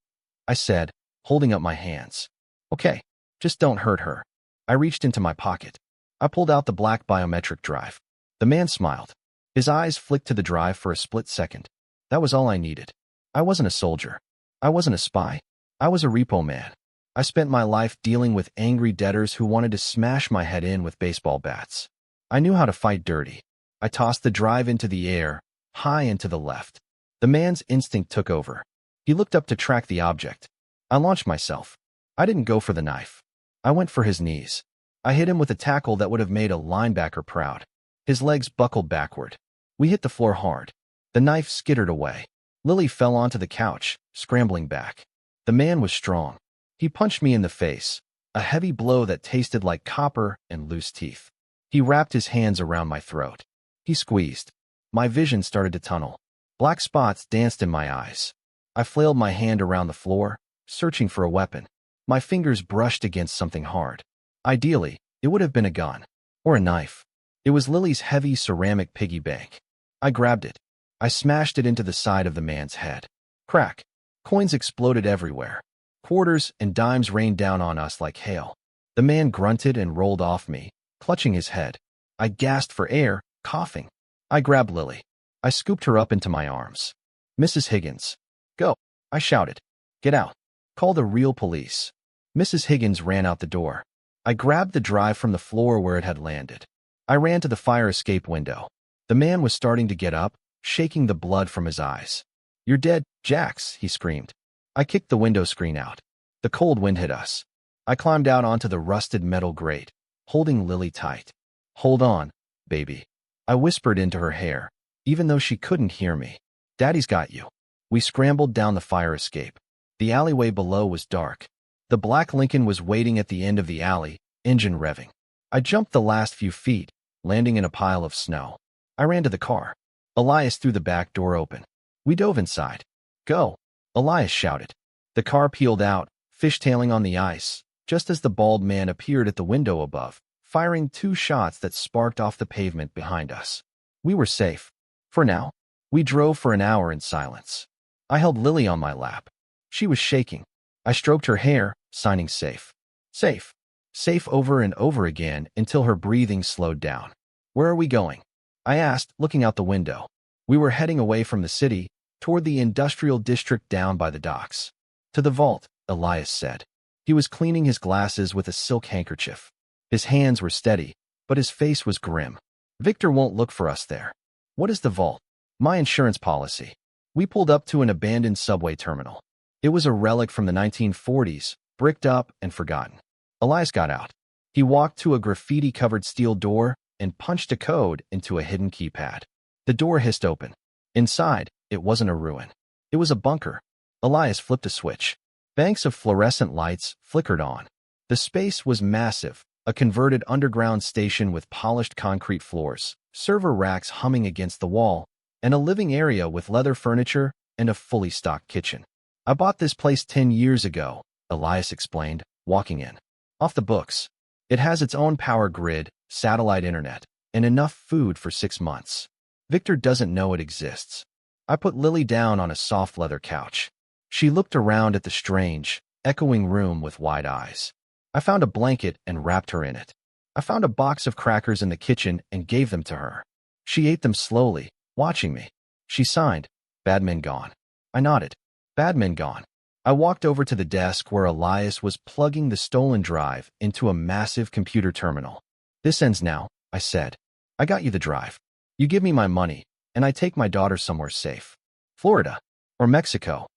I said, holding up my hands. Okay, just don't hurt her. I reached into my pocket. I pulled out the black biometric drive. The man smiled. His eyes flicked to the drive for a split second. That was all I needed. I wasn't a soldier. I wasn't a spy. I was a repo man. I spent my life dealing with angry debtors who wanted to smash my head in with baseball bats. I knew how to fight dirty. I tossed the drive into the air, high and to the left. The man's instinct took over. He looked up to track the object. I launched myself. I didn't go for the knife. I went for his knees. I hit him with a tackle that would have made a linebacker proud. His legs buckled backward. We hit the floor hard. The knife skittered away. Lily fell onto the couch, scrambling back. The man was strong. He punched me in the face, a heavy blow that tasted like copper and loose teeth. He wrapped his hands around my throat. He squeezed. My vision started to tunnel. Black spots danced in my eyes. I flailed my hand around the floor, searching for a weapon. My fingers brushed against something hard. Ideally, it would have been a gun. Or a knife. It was Lily's heavy ceramic piggy bank. I grabbed it. I smashed it into the side of the man's head. Crack. Coins exploded everywhere. Quarters and dimes rained down on us like hail. The man grunted and rolled off me, clutching his head. I gasped for air, coughing. I grabbed Lily. I scooped her up into my arms. Mrs. Higgins. Go, I shouted. Get out. Call the real police. Mrs. Higgins ran out the door. I grabbed the drive from the floor where it had landed. I ran to the fire escape window. The man was starting to get up, shaking the blood from his eyes. You're dead, Jax, he screamed. I kicked the window screen out. The cold wind hit us. I climbed out onto the rusted metal grate, holding Lily tight. Hold on, baby. I whispered into her hair, even though she couldn't hear me. Daddy's got you. We scrambled down the fire escape. The alleyway below was dark. The black Lincoln was waiting at the end of the alley, engine revving. I jumped the last few feet, landing in a pile of snow. I ran to the car. Elias threw the back door open. We dove inside. Go, Elias shouted. The car peeled out, fishtailing on the ice, just as the bald man appeared at the window above, firing 2 shots that sparked off the pavement behind us. We were safe. For now. We drove for an hour in silence. I held Lily on my lap. She was shaking. I stroked her hair, signing safe. Safe. Safe over and over again until her breathing slowed down. Where are we going? I asked, looking out the window. We were heading away from the city, toward the industrial district down by the docks. To the vault, Elias said. He was cleaning his glasses with a silk handkerchief. His hands were steady, but his face was grim. Victor won't look for us there. What is the vault? My insurance policy. We pulled up to an abandoned subway terminal. It was a relic from the 1940s, bricked up and forgotten. Elias got out. He walked to a graffiti-covered steel door and punched a code into a hidden keypad. The door hissed open. Inside, it wasn't a ruin. It was a bunker. Elias flipped a switch. Banks of fluorescent lights flickered on. The space was massive, a converted underground station with polished concrete floors, server racks humming against the wall, and a living area with leather furniture and a fully stocked kitchen. I bought this place 10 years ago, Elias explained, walking in. Off the books. It has its own power grid, satellite internet, and enough food for 6 months. Victor doesn't know it exists. I put Lily down on a soft leather couch. She looked around at the strange, echoing room with wide eyes. I found a blanket and wrapped her in it. I found a box of crackers in the kitchen and gave them to her. She ate them slowly, watching me. She signed, "Badman gone." I nodded. "Badman gone." I walked over to the desk where Elias was plugging the stolen drive into a massive computer terminal. "This ends now," I said. "I got you the drive. You give me my money, and I take my daughter somewhere safe. Florida. Or Mexico."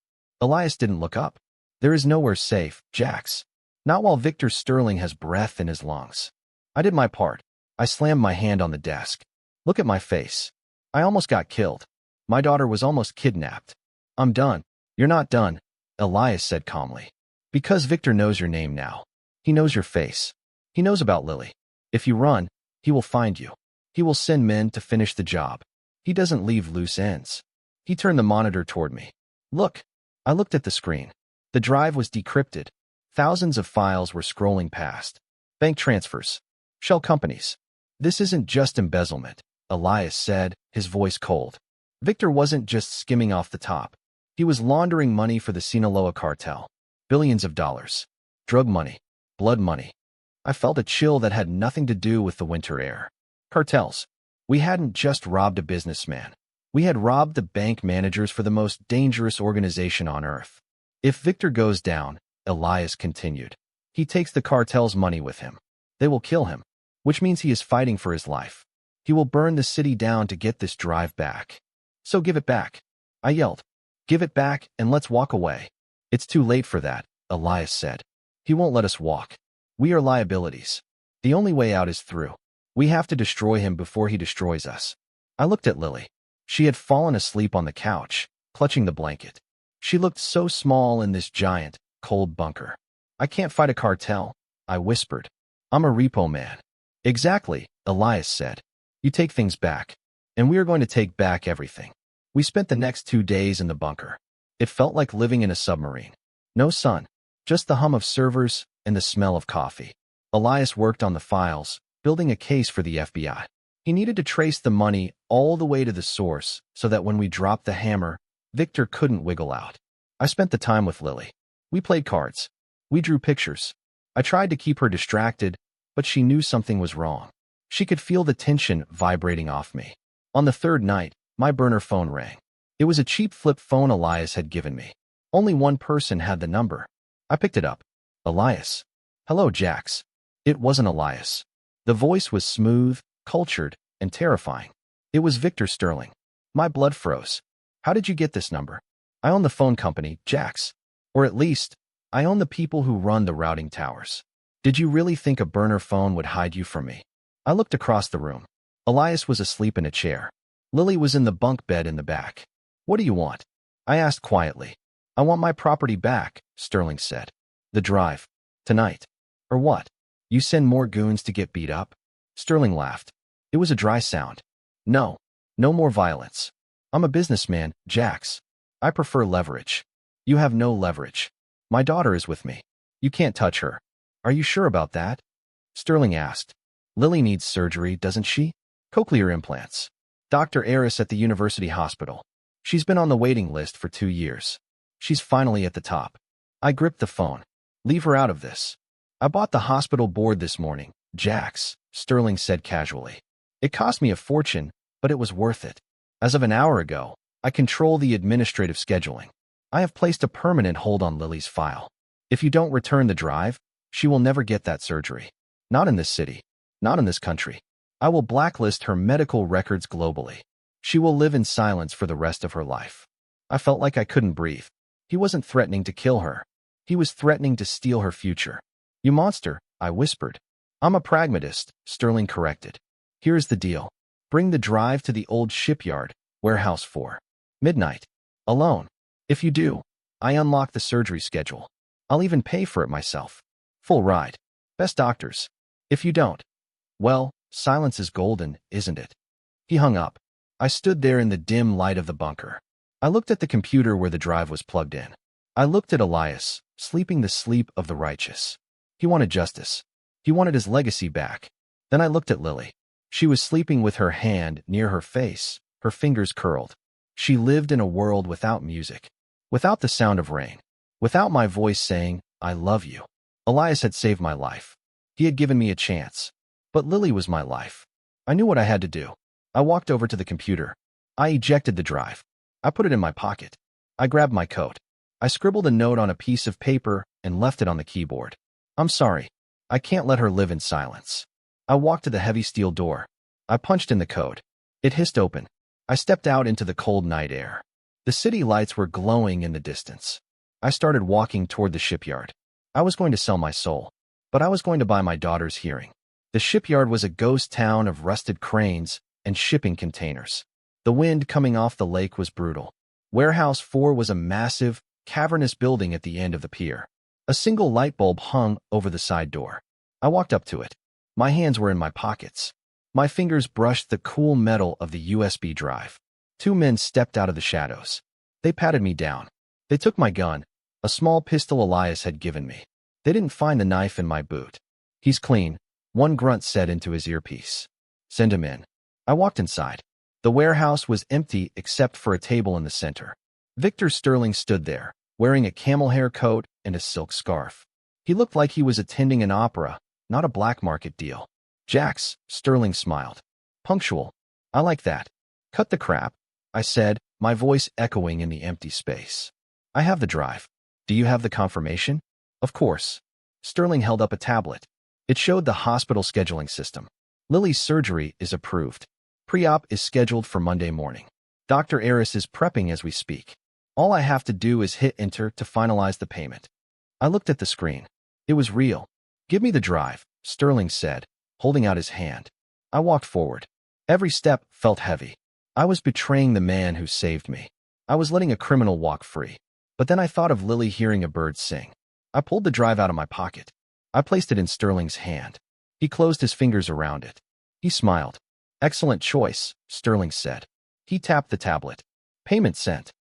Elias didn't look up. "There is nowhere safe, Jax. Not while Victor Sterling has breath in his lungs." I did my part. I slammed my hand on the desk. "Look at my face. I almost got killed. My daughter was almost kidnapped. I'm done." "You're not done," Elias said calmly. "Because Victor knows your name now. He knows your face. He knows about Lily. If you run, he will find you. He will send men to finish the job. He doesn't leave loose ends." He turned the monitor toward me. "Look." I looked at the screen. The drive was decrypted. Thousands of files were scrolling past. Bank transfers. Shell companies. "This isn't just embezzlement," Elias said, his voice cold. "Victor wasn't just skimming off the top. He was laundering money for the Sinaloa cartel. Billions of dollars. Drug money. Blood money." I felt a chill that had nothing to do with the winter air. Cartels. We hadn't just robbed a businessman. We had robbed the bank managers for the most dangerous organization on earth. "If Victor goes down," Elias continued, "he takes the cartel's money with him. They will kill him, which means he is fighting for his life. He will burn the city down to get this drive back. So give it back." I yelled. "Give it back and let's walk away." "It's too late for that," Elias said. "He won't let us walk. We are liabilities. The only way out is through. We have to destroy him before he destroys us." I looked at Lily. She had fallen asleep on the couch, clutching the blanket. She looked so small in this giant, cold bunker. "I can't fight a cartel," I whispered. "I'm a repo man." "Exactly," Elias said. "You take things back. And we are going to take back everything." We spent the next 2 days in the bunker. It felt like living in a submarine. No sun, just the hum of servers and the smell of coffee. Elias worked on the files, building a case for the FBI. He needed to trace the money all the way to the source so that when we dropped the hammer, Victor couldn't wiggle out. I spent the time with Lily. We played cards. We drew pictures. I tried to keep her distracted, but she knew something was wrong. She could feel the tension vibrating off me. On the third night, my burner phone rang. It was a cheap flip phone Elias had given me. Only one person had the number. I picked it up. Elias. Hello, Jax. It wasn't Elias. The voice was smooth, cultured, and terrifying. It was Victor Sterling. My blood froze. How did you get this number? I own the phone company, Jax. Or at least, I own the people who run the routing towers. Did you really think a burner phone would hide you from me? I looked across the room. Elias was asleep in a chair. Lily was in the bunk bed in the back. What do you want? I asked quietly. I want my property back, Sterling said. The drive. Tonight. Or what? You send more goons to get beat up? Sterling laughed. It was a dry sound. No. No more violence. I'm a businessman, Jax. I prefer leverage. You have no leverage. My daughter is with me. You can't touch her. Are you sure about that? Sterling asked. Lily needs surgery, doesn't she? Cochlear implants. Dr. Eris at the University Hospital. She's been on the waiting list for 2 years. She's finally at the top. I gripped the phone. Leave her out of this. I bought the hospital board this morning, Jax, Sterling said casually. It cost me a fortune, but it was worth it. As of an hour ago, I control the administrative scheduling. I have placed a permanent hold on Lily's file. If you don't return the drive, she will never get that surgery. Not in this city. Not in this country. I will blacklist her medical records globally. She will live in silence for the rest of her life. I felt like I couldn't breathe. He wasn't threatening to kill her. He was threatening to steal her future. You monster, I whispered. I'm a pragmatist, Sterling corrected. Here's the deal. Bring the drive to the old shipyard, warehouse 4. Midnight. Alone. If you do, I unlock the surgery schedule. I'll even pay for it myself. Full ride. Best doctors. If you don't, well, silence is golden, isn't it? He hung up. I stood there in the dim light of the bunker. I looked at the computer where the drive was plugged in. I looked at Elias, sleeping the sleep of the righteous. He wanted justice. He wanted his legacy back. Then I looked at Lily. She was sleeping with her hand near her face, her fingers curled. She lived in a world without music, without the sound of rain, without my voice saying, I love you. Elias had saved my life. He had given me a chance. But Lily was my life. I knew what I had to do. I walked over to the computer. I ejected the drive. I put it in my pocket. I grabbed my coat. I scribbled a note on a piece of paper and left it on the keyboard. I'm sorry. I can't let her live in silence. I walked to the heavy steel door. I punched in the code. It hissed open. I stepped out into the cold night air. The city lights were glowing in the distance. I started walking toward the shipyard. I was going to sell my soul, but I was going to buy my daughter's hearing. The shipyard was a ghost town of rusted cranes and shipping containers. The wind coming off the lake was brutal. Warehouse 4 was a massive, cavernous building at the end of the pier. A single light bulb hung over the side door. I walked up to it. My hands were in my pockets. My fingers brushed the cool metal of the USB drive. 2 men stepped out of the shadows. They patted me down. They took my gun, a small pistol Elias had given me. They didn't find the knife in my boot. He's clean, one grunt said into his earpiece. Send him in. I walked inside. The warehouse was empty except for a table in the center. Victor Sterling stood there, wearing a camel hair coat and a silk scarf. He looked like he was attending an opera, not a black market deal. Jax, Sterling smiled. Punctual. I like that. Cut the crap, I said, my voice echoing in the empty space. I have the drive. Do you have the confirmation? Of course. Sterling held up a tablet. It showed the hospital scheduling system. Lily's surgery is approved. Pre-op is scheduled for Monday morning. Dr. Eris is prepping as we speak. All I have to do is hit enter to finalize the payment. I looked at the screen. It was real. Give me the drive, Sterling said, holding out his hand. I walked forward. Every step felt heavy. I was betraying the man who saved me. I was letting a criminal walk free. But then I thought of Lily hearing a bird sing. I pulled the drive out of my pocket. I placed it in Sterling's hand. He closed his fingers around it. He smiled. Excellent choice, Sterling said. He tapped the tablet. Payment sent.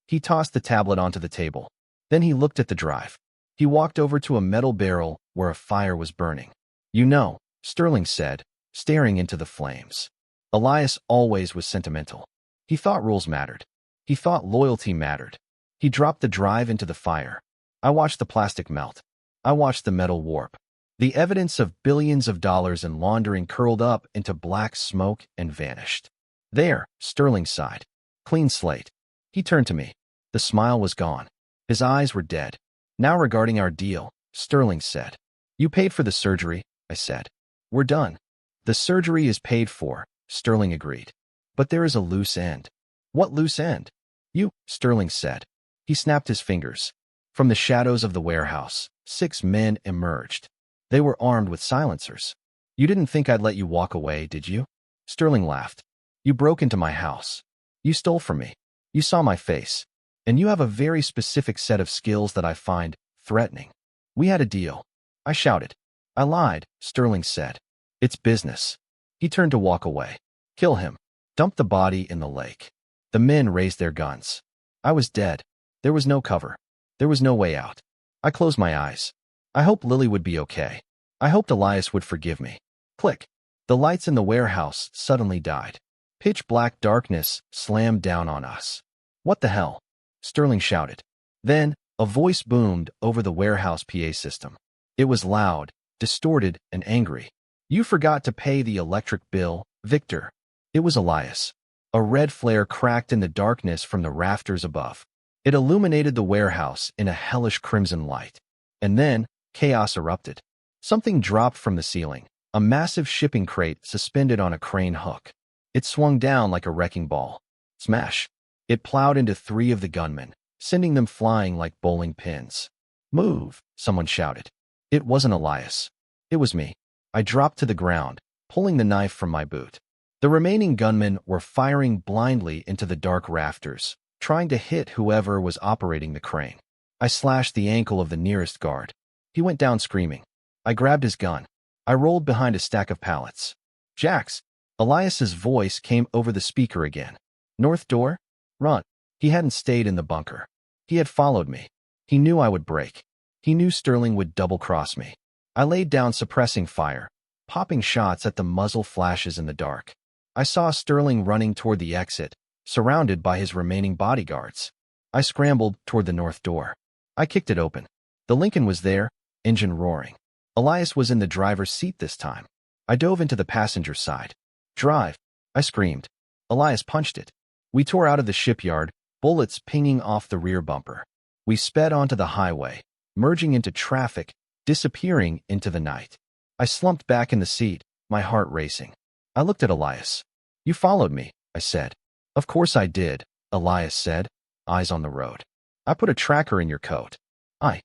He tossed the tablet onto the table. Then he looked at the drive. He walked over to a metal barrel where a fire was burning. You know, Sterling said, staring into the flames. Elias always was sentimental. He thought rules mattered. He thought loyalty mattered. He dropped the drive into the fire. I watched the plastic melt. I watched the metal warp. The evidence of billions of dollars in laundering curled up into black smoke and vanished. There, Sterling sighed. Clean slate. He turned to me. The smile was gone. His eyes were dead. Now regarding our deal, Sterling said. You paid for the surgery, I said. We're done. The surgery is paid for, Sterling agreed. But there is a loose end. What loose end? You, Sterling said. He snapped his fingers. From the shadows of the warehouse, 6 men emerged. They were armed with silencers. You didn't think I'd let you walk away, did you? Sterling laughed. You broke into my house. You stole from me. You saw my face. And you have a very specific set of skills that I find threatening. We had a deal. I shouted. I lied, Sterling said. It's business. He turned to walk away. Kill him. Dump the body in the lake. The men raised their guns. I was dead. There was no cover. There was no way out. I closed my eyes. I hoped Lily would be okay. I hoped Elias would forgive me. Click. The lights in the warehouse suddenly died. Pitch black darkness slammed down on us. What the hell? Sterling shouted. Then, a voice boomed over the warehouse PA system. It was loud, distorted, and angry. You forgot to pay the electric bill, Victor. It was Elias. A red flare cracked in the darkness from the rafters above. It illuminated the warehouse in a hellish crimson light. And then, chaos erupted. Something dropped from the ceiling, a massive shipping crate suspended on a crane hook. It swung down like a wrecking ball. Smash! It plowed into 3 of the gunmen, sending them flying like bowling pins. Move, someone shouted. It wasn't Elias. It was me. I dropped to the ground, pulling the knife from my boot. The remaining gunmen were firing blindly into the dark rafters, trying to hit whoever was operating the crane. I slashed the ankle of the nearest guard. He went down screaming. I grabbed his gun. I rolled behind a stack of pallets. Jax! Elias's voice came over the speaker again. North door? Run. He hadn't stayed in the bunker. He had followed me. He knew I would break. He knew Sterling would double-cross me. I laid down suppressing fire, popping shots at the muzzle flashes in the dark. I saw Sterling running toward the exit, surrounded by his remaining bodyguards. I scrambled toward the north door. I kicked it open. The Lincoln was there, engine roaring. Elias was in the driver's seat this time. I dove into the passenger side. Drive, I screamed. Elias punched it. We tore out of the shipyard, bullets pinging off the rear bumper. We sped onto the highway, merging into traffic, disappearing into the night. I slumped back in the seat, my heart racing. I looked at Elias. You followed me, I said. Of course I did, Elias said, eyes on the road. I put a tracker in your coat. I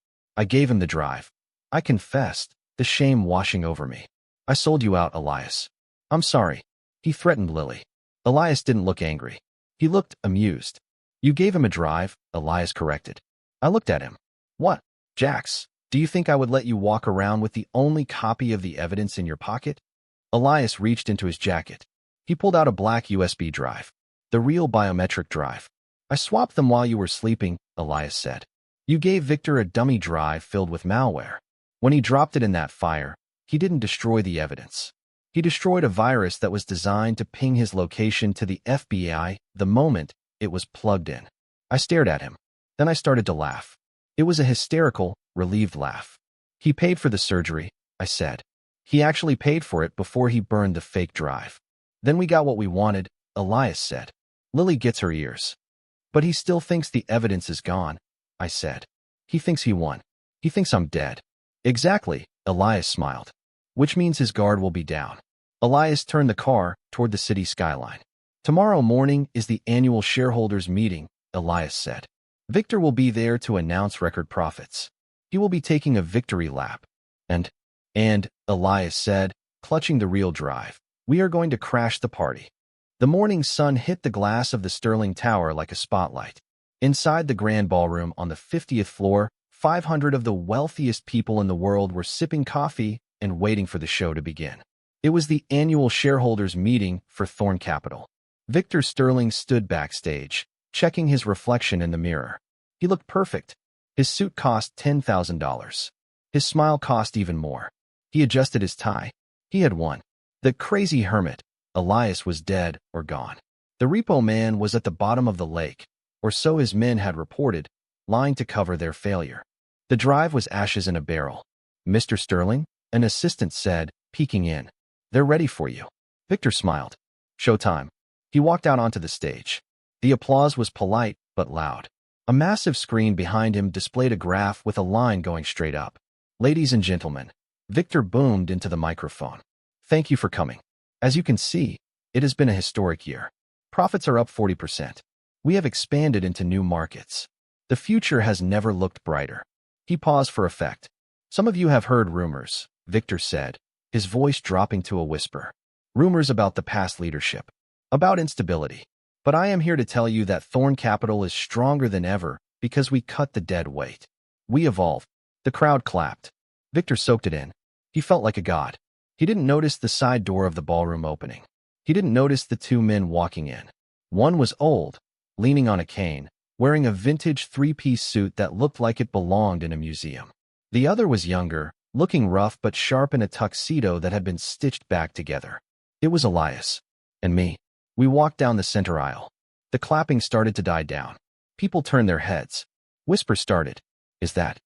gave him the drive. I confessed, the shame washing over me. I sold you out, Elias. I'm sorry. He threatened Lily. Elias didn't look angry. He looked amused. You gave him a drive, Elias corrected. I looked at him. What? Jax, do you think I would let you walk around with the only copy of the evidence in your pocket? Elias reached into his jacket. He pulled out a black USB drive. The real biometric drive. I swapped them while you were sleeping, Elias said. You gave Victor a dummy drive filled with malware. When he dropped it in that fire, he didn't destroy the evidence. He destroyed a virus that was designed to ping his location to the FBI the moment it was plugged in. I stared at him. Then I started to laugh. It was a hysterical, relieved laugh. He paid for the surgery, I said. He actually paid for it before he burned the fake drive. Then we got what we wanted, Elias said. Lily gets her ears. But he still thinks the evidence is gone, I said. He thinks he won. He thinks I'm dead. Exactly, Elias smiled. Which means his guard will be down. Elias turned the car toward the city skyline. Tomorrow morning is the annual shareholders meeting, Elias said. Victor will be there to announce record profits. He will be taking a victory lap. And, Elias said, clutching the real drive, we are going to crash the party. The morning sun hit the glass of the Sterling Tower like a spotlight. Inside the grand ballroom on the 50th floor, 500 of the wealthiest people in the world were sipping coffee and waiting for the show to begin. It was the annual shareholders meeting for Thorne Capital. Victor Sterling stood backstage, checking his reflection in the mirror. He looked perfect. His suit cost $10,000. His smile cost even more. He adjusted his tie. He had won. The crazy hermit, Elias, was dead or gone. The Repo Man was at the bottom of the lake, or so his men had reported, lying to cover their failure. The drive was ashes in a barrel. "Mr. Sterling?" an assistant said, peeking in. "They're ready for you." Victor smiled. "Showtime." He walked out onto the stage. The applause was polite but loud. A massive screen behind him displayed a graph with a line going straight up. "Ladies and gentlemen," Victor boomed into the microphone. "Thank you for coming. As you can see, it has been a historic year. Profits are up 40%. We have expanded into new markets. The future has never looked brighter." He paused for effect. "Some of you have heard rumors," Victor said, his voice dropping to a whisper. "Rumors about the past leadership, about instability. But I am here to tell you that Thorne Capital is stronger than ever because we cut the dead weight. We evolved." The crowd clapped. Victor soaked it in. He felt like a god. He didn't notice the side door of the ballroom opening. He didn't notice the two men walking in. One was old, leaning on a cane, wearing a vintage three-piece suit that looked like it belonged in a museum. The other was younger, looking rough but sharp in a tuxedo that had been stitched back together. It was Elias. And me. We walked down the center aisle. The clapping started to die down. People turned their heads. Whispers started. "Is that?"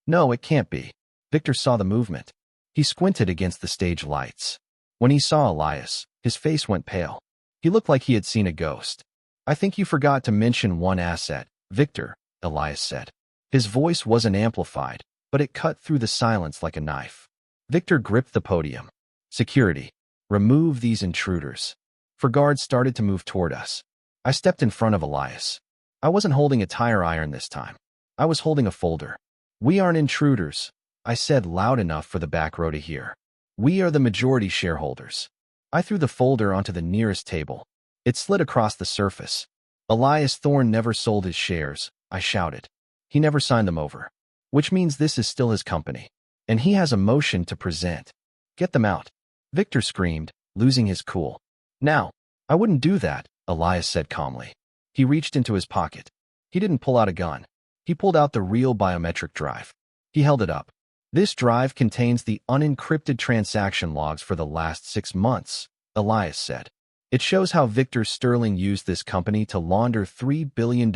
"No, it can't be." Victor saw the movement. He squinted against the stage lights. When he saw Elias, his face went pale. He looked like he had seen a ghost. "I think you forgot to mention one asset, Victor," Elias said. His voice wasn't amplified, but it cut through the silence like a knife. Victor gripped the podium. "Security. Remove these intruders." For guards started to move toward us. I stepped in front of Elias. I wasn't holding a tire iron this time. I was holding a folder. "We aren't intruders," I said loud enough for the back row to hear. "We are the majority shareholders." I threw the folder onto the nearest table. It slid across the surface. "Elias Thorne never sold his shares," I shouted. "He never signed them over. Which means this is still his company. And he has a motion to present. Get them out." Victor screamed, losing his cool. "Now." "I wouldn't do that," Elias said calmly. He reached into his pocket. He didn't pull out a gun. He pulled out the real biometric drive. He held it up. "This drive contains the unencrypted transaction logs for the last 6 months," Elias said. "It shows how Victor Sterling used this company to launder $3 billion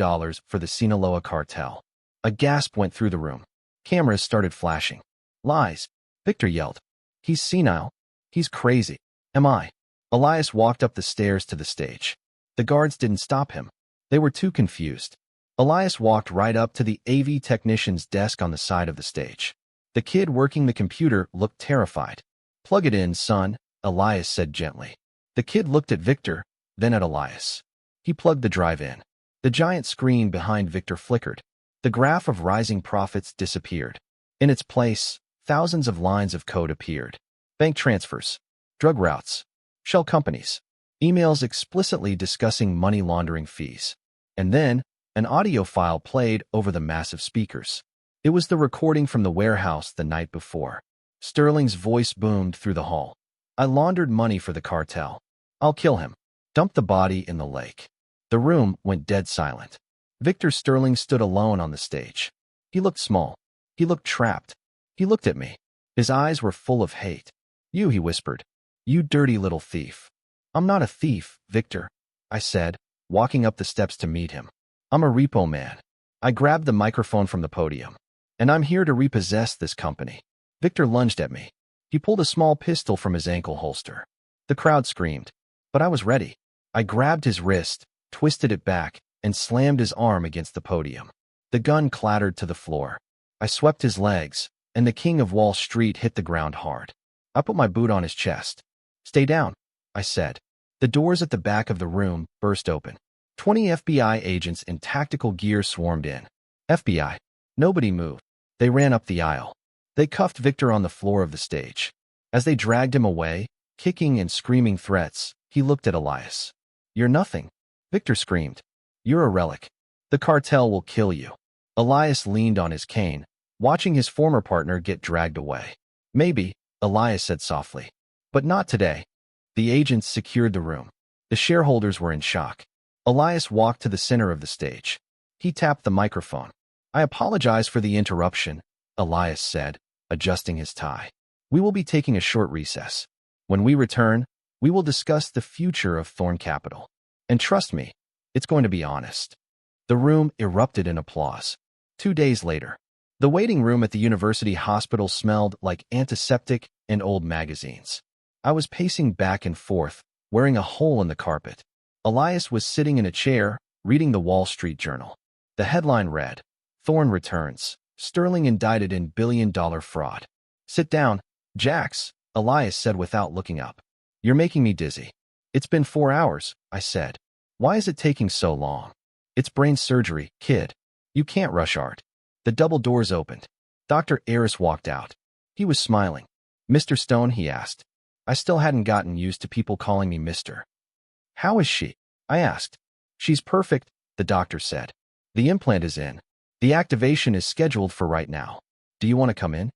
for the Sinaloa cartel." A gasp went through the room. Cameras started flashing. "Lies," Victor yelled. "He's senile. He's crazy." "Am I?" Elias walked up the stairs to the stage. The guards didn't stop him. They were too confused. Elias walked right up to the AV technician's desk on the side of the stage. The kid working the computer looked terrified. "Plug it in, son," Elias said gently. The kid looked at Victor, then at Elias. He plugged the drive in. The giant screen behind Victor flickered. The graph of rising profits disappeared. In its place, thousands of lines of code appeared. Bank transfers, drug routes, shell companies, emails explicitly discussing money laundering fees. And then, an audio file played over the massive speakers. It was the recording from the warehouse the night before. Sterling's voice boomed through the hall. "I laundered money for the cartel. I'll kill him. Dump the body in the lake." The room went dead silent. Victor Sterling stood alone on the stage. He looked small. He looked trapped. He looked at me. His eyes were full of hate. "You," he whispered. "You dirty little thief." "I'm not a thief, Victor," I said, walking up the steps to meet him. "I'm a repo man." I grabbed the microphone from the podium. "And I'm here to repossess this company." Victor lunged at me. He pulled a small pistol from his ankle holster. The crowd screamed. But I was ready. I grabbed his wrist, twisted it back, and slammed his arm against the podium. The gun clattered to the floor. I swept his legs, and the king of Wall Street hit the ground hard. I put my boot on his chest. "Stay down," I said. The doors at the back of the room burst open. 20 FBI agents in tactical gear swarmed in. FBI. Nobody moved. They ran up the aisle. They cuffed Victor on the floor of the stage. As they dragged him away, kicking and screaming threats, he looked at Elias. "You're nothing," Victor screamed. "You're a relic. The cartel will kill you." Elias leaned on his cane, watching his former partner get dragged away. "Maybe," Elias said softly. "But not today." The agents secured the room. The shareholders were in shock. Elias walked to the center of the stage. He tapped the microphone. "I apologize for the interruption," Elias said, adjusting his tie. "We will be taking a short recess. When we return, we will discuss the future of Thorne Capital. And trust me, it's going to be honest." The room erupted in applause. 2 days later. The waiting room at the university hospital smelled like antiseptic and old magazines. I was pacing back and forth, wearing a hole in the carpet. Elias was sitting in a chair, reading the Wall Street Journal. The headline read, "Thorne returns. Sterling indicted in billion-dollar fraud." "Sit down, Jax," Elias said without looking up. "You're making me dizzy." "It's been 4 hours," I said. "Why is it taking so long?" "It's brain surgery, kid. You can't rush art." The double doors opened. Dr. Aris walked out. He was smiling. "Mr. Stone?" he asked. I still hadn't gotten used to people calling me Mr. "How is she?" I asked. "She's perfect," the doctor said. "The implant is in. The activation is scheduled for right now. Do you want to come in?"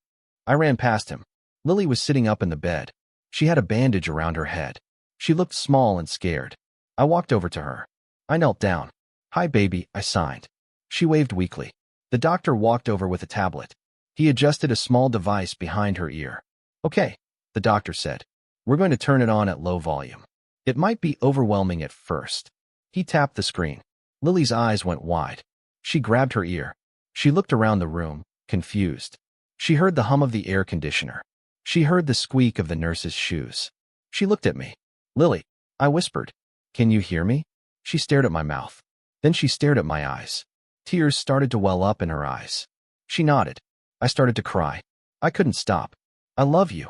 I ran past him. Lily was sitting up in the bed. She had a bandage around her head. She looked small and scared. I walked over to her. I knelt down. "Hi, baby," I signed. She waved weakly. The doctor walked over with a tablet. He adjusted a small device behind her ear. "Okay," the doctor said. "We're going to turn it on at low volume. It might be overwhelming at first." He tapped the screen. Lily's eyes went wide. She grabbed her ear. She looked around the room, confused. She heard the hum of the air conditioner. She heard the squeak of the nurse's shoes. She looked at me. "Lily," I whispered. "Can you hear me?" She stared at my mouth. Then she stared at my eyes. Tears started to well up in her eyes. She nodded. I started to cry. I couldn't stop. "I love you,"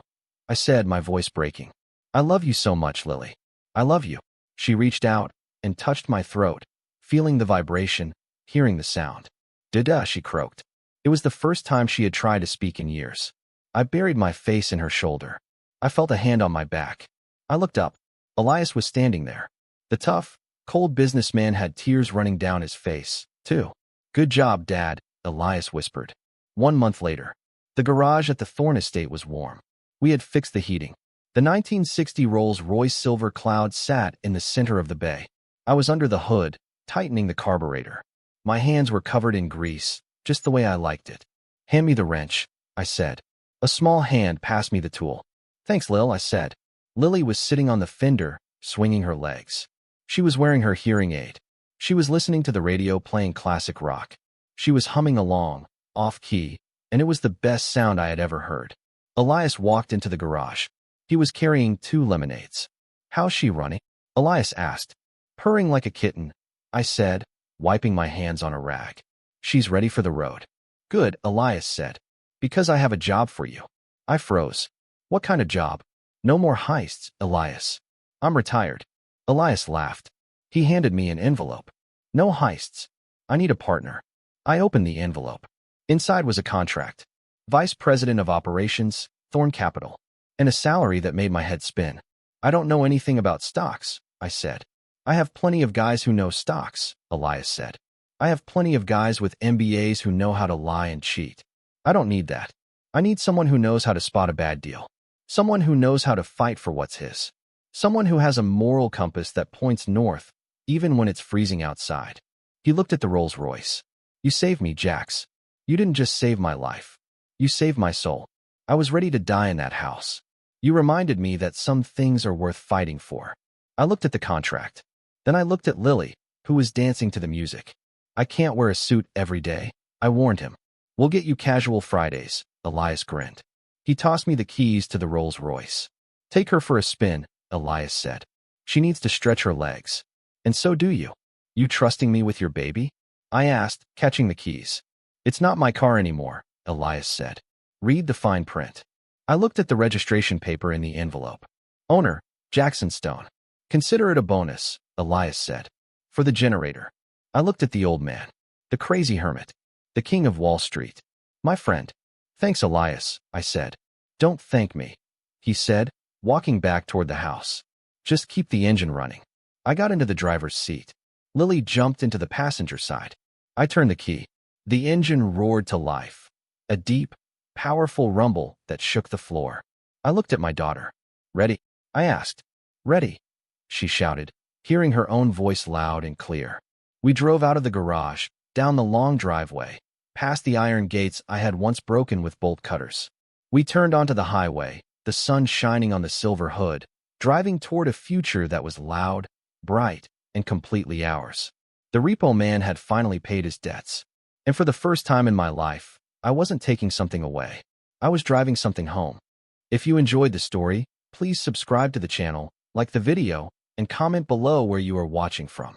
I said, my voice breaking. "I love you so much, Lily. I love you." She reached out and touched my throat, feeling the vibration, hearing the sound. "Da-da," she croaked. It was the first time she had tried to speak in years. I buried my face in her shoulder. I felt a hand on my back. I looked up. Elias was standing there. The tough, cold businessman had tears running down his face, too. "Good job, Dad," Elias whispered. 1 month later. The garage at the Thorne estate was warm. We had fixed the heating. The 1960 Rolls Royce Silver Cloud sat in the center of the bay. I was under the hood, tightening the carburetor. My hands were covered in grease, just the way I liked it. "Hand me the wrench," I said. A small hand passed me the tool. "Thanks, Lil," I said. Lily was sitting on the fender, swinging her legs. She was wearing her hearing aid. She was listening to the radio playing classic rock. She was humming along, off-key, and it was the best sound I had ever heard. Elias walked into the garage. He was carrying 2 lemonades. "How's she running?" Elias asked. "Purring like a kitten," I said, wiping my hands on a rag. "She's ready for the road." "Good," Elias said. "Because I have a job for you." I froze. "What kind of job?" "No more heists, Elias. I'm retired." Elias laughed. He handed me an envelope. "No heists. I need a partner." I opened the envelope. Inside was a contract. Vice President of Operations, Thorne Capital. And a salary that made my head spin. "I don't know anything about stocks," I said. "I have plenty of guys who know stocks," Elias said. "I have plenty of guys with MBAs who know how to lie and cheat. I don't need that. I need someone who knows how to spot a bad deal. Someone who knows how to fight for what's his. Someone who has a moral compass that points north, even when it's freezing outside." He looked at the Rolls Royce. "You saved me, Jax. You didn't just save my life. You saved my soul. I was ready to die in that house. You reminded me that some things are worth fighting for." I looked at the contract. Then I looked at Lily, who was dancing to the music. "I can't wear a suit every day," I warned him. "We'll get you casual Fridays," Elias grinned. He tossed me the keys to the Rolls Royce. "Take her for a spin," Elias said. "She needs to stretch her legs." "And so do you. You trusting me with your baby?" I asked, catching the keys. "It's not my car anymore," Elias said. "Read the fine print." I looked at the registration paper in the envelope. "Owner, Jackson Stone. Consider it a bonus," Elias said. "For the generator." I looked at the old man. The crazy hermit. The king of Wall Street. "My friend." "Thanks, Elias," I said. "Don't thank me," he said, walking back toward the house. "Just keep the engine running." I got into the driver's seat. Lily jumped into the passenger side. I turned the key. The engine roared to life. A deep, powerful rumble that shook the floor. I looked at my daughter. "Ready?" I asked. "Ready," she shouted, hearing her own voice loud and clear. We drove out of the garage, down the long driveway, past the iron gates I had once broken with bolt cutters. We turned onto the highway, the sun shining on the silver hood, driving toward a future that was loud, bright, and completely ours. The Repo Man had finally paid his debts. And for the first time in my life, I wasn't taking something away. I was driving something home. If you enjoyed the story, please subscribe to the channel, like the video, and comment below where you are watching from.